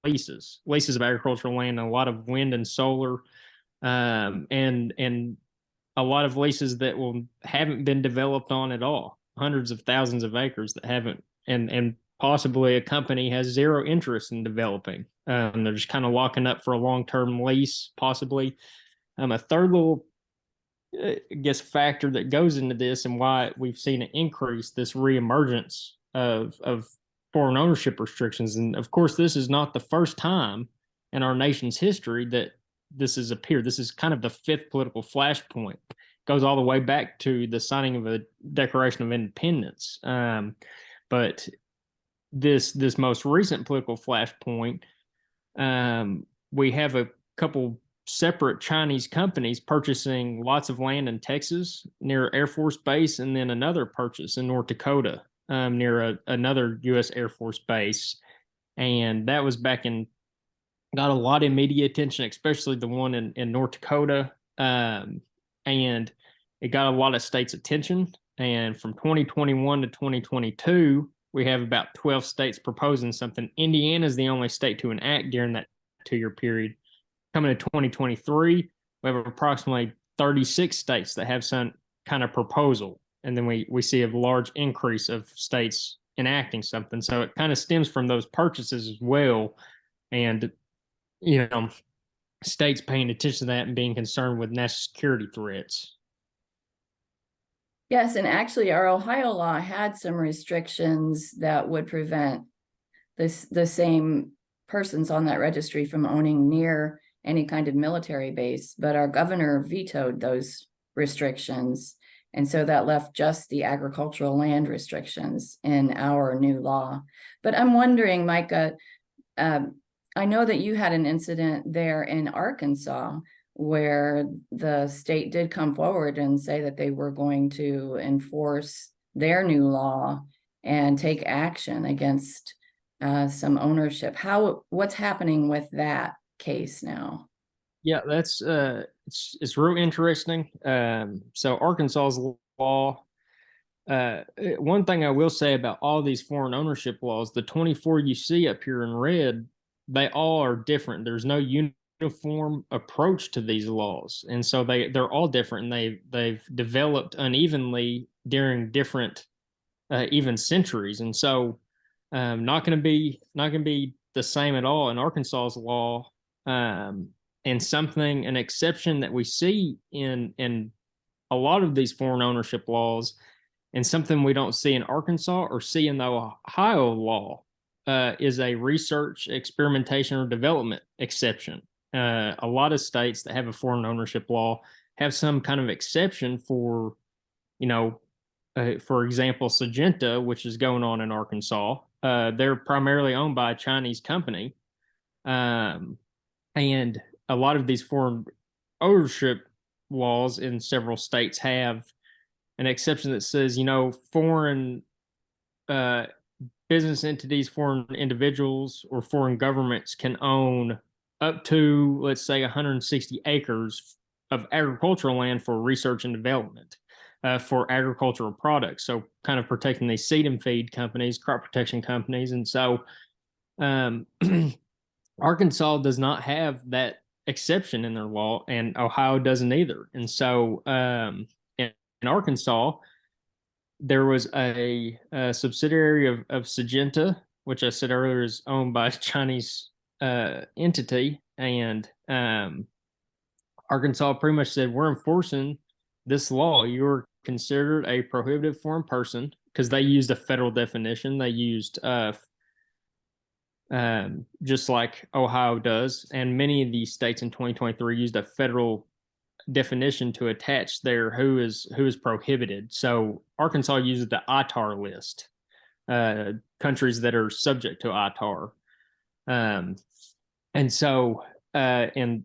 leases of agricultural land, and a lot of wind and solar, and a lot of leases that haven't been developed on at all, hundreds of thousands of acres that haven't, and possibly a company has zero interest in developing. They're just kind of locking up for a long-term lease, possibly. A third little, I guess, factor that goes into this and why we've seen an increase, this reemergence of foreign ownership restrictions. And of course, this is not the first time in our nation's history that this has appeared. This is kind of the fifth political flashpoint. It goes all the way back to the signing of a Declaration of Independence. But this most recent political flashpoint, we have a couple separate Chinese companies purchasing lots of land in Texas near Air Force Base, and then another purchase in North Dakota near another U.S. Air Force base. And that was got a lot of media attention, especially the one in North Dakota. And it got a lot of states' attention. And from 2021 to 2022, we have about 12 states proposing something. Indiana is the only state to enact during that 2-year period. Coming to 2023, we have approximately 36 states that have some kind of proposal. And then we see a large increase of states enacting something. So it kind of stems from those purchases as well. And, states paying attention to that and being concerned with national security threats. Yes, and actually our Ohio law had some restrictions that would prevent the same persons on that registry from owning near any kind of military base, but our governor vetoed those restrictions. And so that left just the agricultural land restrictions in our new law. But I'm wondering, Micah, I know that you had an incident there in Arkansas where the state did come forward and say that they were going to enforce their new law and take action against some ownership. What's happening with that case now? Yeah, that's it's real interesting. So Arkansas's law, one thing I will say about all these foreign ownership laws, the 24 you see up here in red, they all are different. There's no uniform approach to these laws, and so they're all different, and they've developed unevenly during different even centuries, and so not going to be the same at all in Arkansas's law. And an exception that we see in a lot of these foreign ownership laws, and something we don't see in Arkansas or see in the Ohio law, is a research, experimentation, or development exception. A lot of states that have a foreign ownership law have some kind of exception for, for example, Syngenta, which is going on in Arkansas. They're primarily owned by a Chinese company. And a lot of these foreign ownership laws in several states have an exception that says, foreign business entities, foreign individuals, or foreign governments can own up to, let's say, 160 acres of agricultural land for research and development for agricultural products. So kind of protecting these seed and feed companies, crop protection companies. And so Arkansas does not have that exception in their law, and Ohio doesn't either. And so in Arkansas, there was a subsidiary of Syngenta, which I said earlier is owned by a Chinese entity, and Arkansas pretty much said, we're enforcing this law. You're considered a prohibited foreign person, because they used a federal definition. They used just like Ohio does, and many of these states in 2023 used a federal definition to attach their who is prohibited. So Arkansas uses the ITAR list, countries that are subject to ITAR, and so and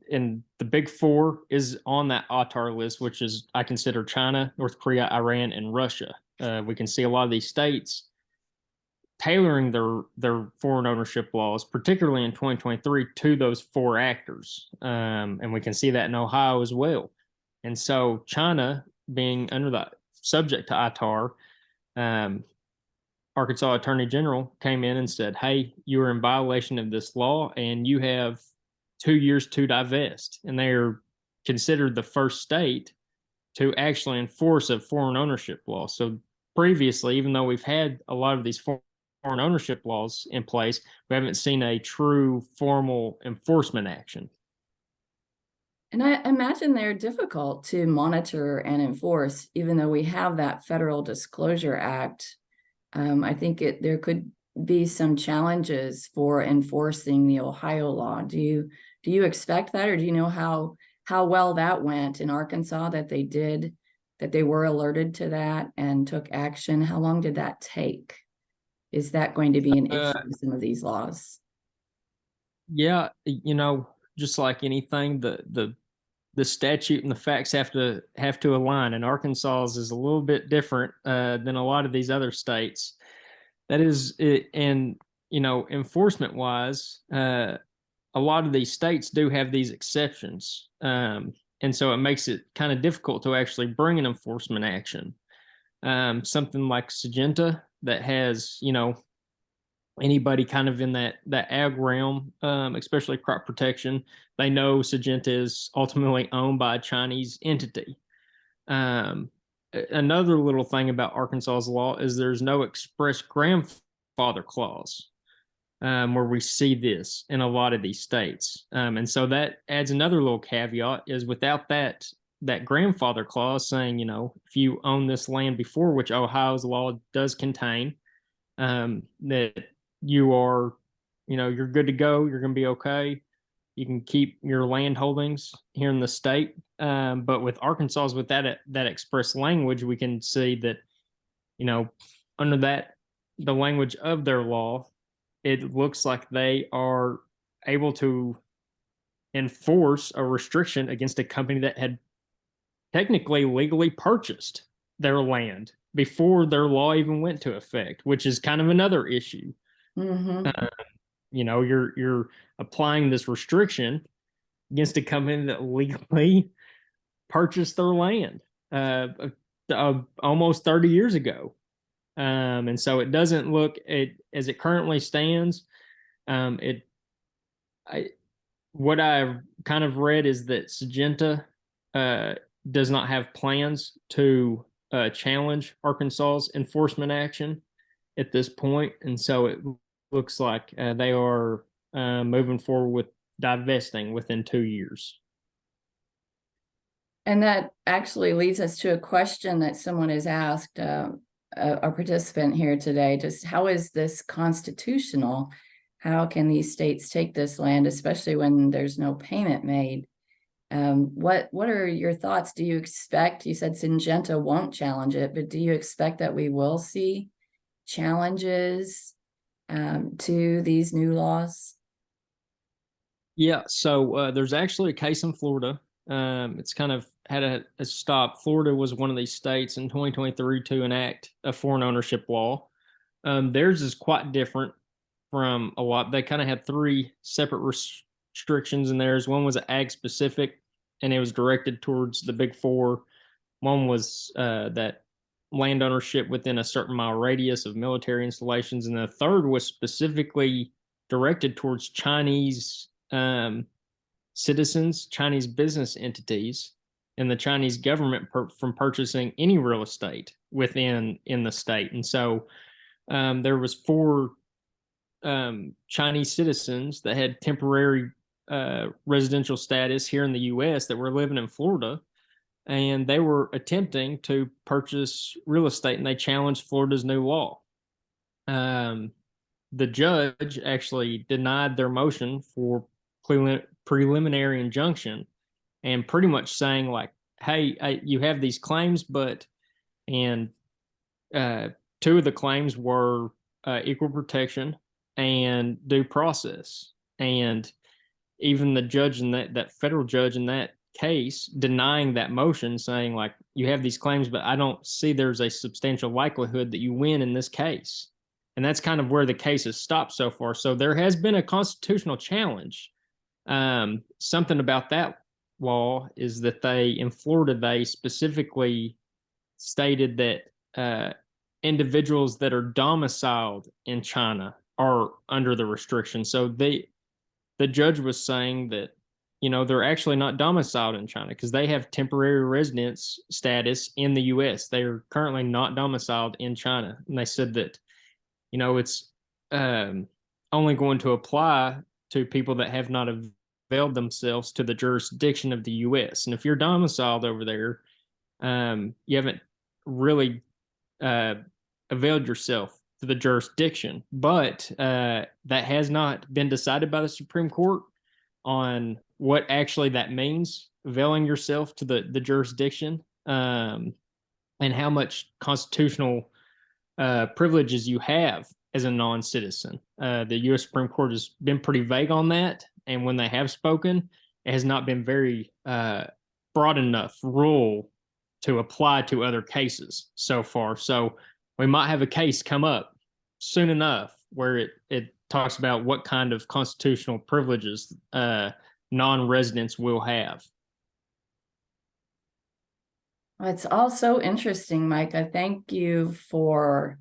the big four is on that ITAR list, which is, I consider, China, North Korea, Iran, and Russia. We can see a lot of these states tailoring their foreign ownership laws, particularly in 2023, to those 4 actors. And we can see that in Ohio as well. And so China, being under the subject to ITAR, Arkansas Attorney General came in and said, hey, you are in violation of this law and you have 2 years to divest. And they are considered the first state to actually enforce a foreign ownership law. So previously, even though we've had a lot of these foreign ownership laws in place, we haven't seen a true formal enforcement action. And I imagine they're difficult to monitor and enforce, even though we have that Federal Disclosure Act. I think there could be some challenges for enforcing the Ohio law. Do you expect that, or do you know how well that went in Arkansas, that they were alerted to that and took action? How long did that take? Is that going to be an issue with some of these laws? Yeah, just like anything, the statute and the facts have to align, and Arkansas's is a little bit different than a lot of these other states. That is it, and enforcement wise, a lot of these states do have these exceptions, and so it makes it kind of difficult to actually bring an enforcement action. Something like Syngenta that has anybody kind of in that ag realm, especially crop protection, they know Syngenta is ultimately owned by a Chinese entity. Another little thing about Arkansas's law is there's no express grandfather clause, where we see this in a lot of these states. And so that adds another little caveat, is without that grandfather clause saying, if you own this land before, which Ohio's law does contain, that you are, you're good to go, you're going to be okay. You can keep your land holdings here in the state. But with Arkansas, with that express language, we can see that, under the language of their law, it looks like they are able to enforce a restriction against a company that had technically legally purchased their land before their law even went to effect, which is kind of another issue. Mm-hmm. You're applying this restriction against a company that legally purchased their land almost 30 years ago. And so it doesn't look as it currently stands. What I've kind of read is that Syngenta does not have plans to challenge Arkansas's enforcement action at this point, and so it looks like they are moving forward with divesting within 2 years. And that actually leads us to a question that someone has asked, a participant here today. Just how is this constitutional? How can these states take this land, especially when there's no payment made? What are your thoughts? Do you expect, you said Syngenta won't challenge it, but do you expect that we will see challenges to these new laws? Yeah, so there's actually a case in Florida. It's kind of had a stop. Florida was one of these states in 2023 to enact a foreign ownership law. Theirs is quite different from a lot. They kind of had 3 separate restrictions in theirs. One was ag specific, and it was directed towards the big 4. One was that land ownership within a certain mile radius of military installations, and the third was specifically directed towards Chinese citizens, Chinese business entities, and the Chinese government from purchasing any real estate in the state. And so there was 4 Chinese citizens that had temporary residential status here in the U.S. that were living in Florida, and they were attempting to purchase real estate, and they challenged Florida's new law. The judge actually denied their motion for preliminary injunction, and pretty much saying like, hey, you have these claims, and 2 of the claims were equal protection and due process. And even the judge in that federal judge in that case denying that motion, saying like, you have these claims, but I don't see there's a substantial likelihood that you win in this case. And that's kind of where the case has stopped so far. So there has been a constitutional challenge. Something about that law is that in Florida, they specifically stated that individuals that are domiciled in China are under the restriction. So the judge was saying that, they're actually not domiciled in China because they have temporary residence status in the U.S. They are currently not domiciled in China. And they said that, it's only going to apply to people that have not availed themselves to the jurisdiction of the U.S. And if you're domiciled over there, you haven't really availed yourself to the jurisdiction. But that has not been decided by the Supreme Court on what actually that means, availing yourself to the jurisdiction, and how much constitutional privileges you have as a non-citizen. The U.S. Supreme Court has been pretty vague on that, and when they have spoken, it has not been very broad enough rule to apply to other cases so far. So we might have a case come up soon enough where it talks about what kind of constitutional privileges non-residents will have. It's also interesting, Micah. Thank you for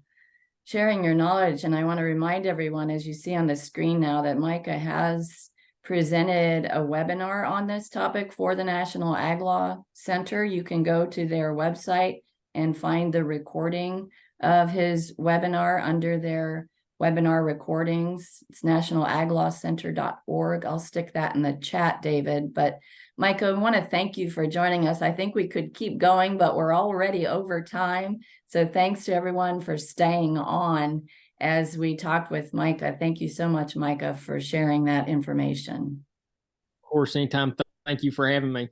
sharing your knowledge. And I want to remind everyone, as you see on the screen now, that Micah has presented a webinar on this topic for the National Ag Law Center. You can go to their website and find the recording of his webinar under their webinar recordings. It's nationalaglawcenter.org. I'll stick that in the chat, David. But Micah, I want to thank you for joining us. I think we could keep going, but we're already over time. So thanks to everyone for staying on as we talked with Micah. Thank you so much, Micah, for sharing that information. Of course, anytime. Thank you for having me.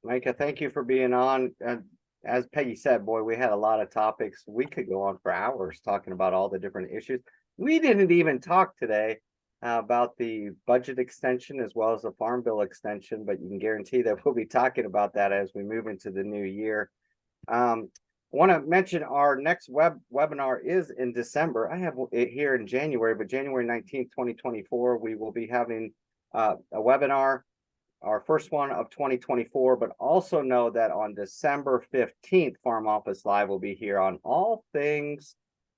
Micah, thank you for being on. As Peggy said, boy, we had a lot of topics. We could go on for hours talking about all the different issues. We didn't even talk today about the budget extension as well as the Farm Bill extension, but you can guarantee that we'll be talking about that as we move into the new year. I want to mention our next webinar is in December. I have it here in January, but January 19th, 2024, we will be having a webinar, our first one of 2024, but also know that on December 15th, Farm Office Live will be here on all things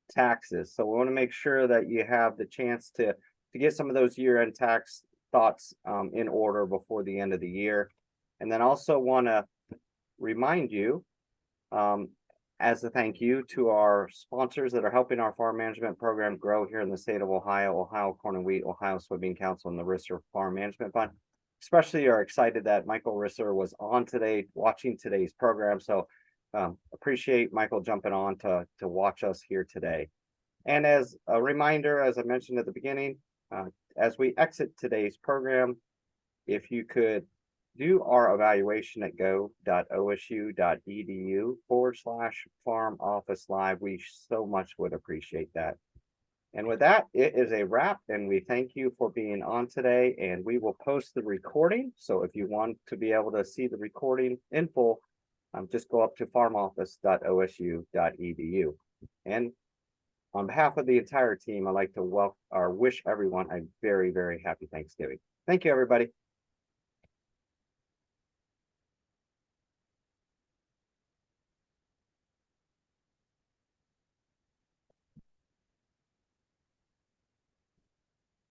taxes. So we want to make sure that you have the chance to get some of those year-end tax thoughts in order before the end of the year. And then also want to remind you, as a thank you to our sponsors that are helping our farm management program grow here in the state of Ohio, Ohio Corn and Wheat, Ohio Soybean Council, and the Risser Farm Management Fund. Especially are excited that Michael Risser was on today, watching today's program. So appreciate Michael jumping on to watch us here today. And as a reminder, as I mentioned at the beginning, as we exit today's program, if you could do our evaluation at go.osu.edu/farm office live, we so much would appreciate that. And with that, it is a wrap, and we thank you for being on today, and we will post the recording. So if you want to be able to see the recording in full, just go up to farmoffice.osu.edu. And on behalf of the entire team, I'd like to wish everyone a very, very happy Thanksgiving. Thank you, everybody.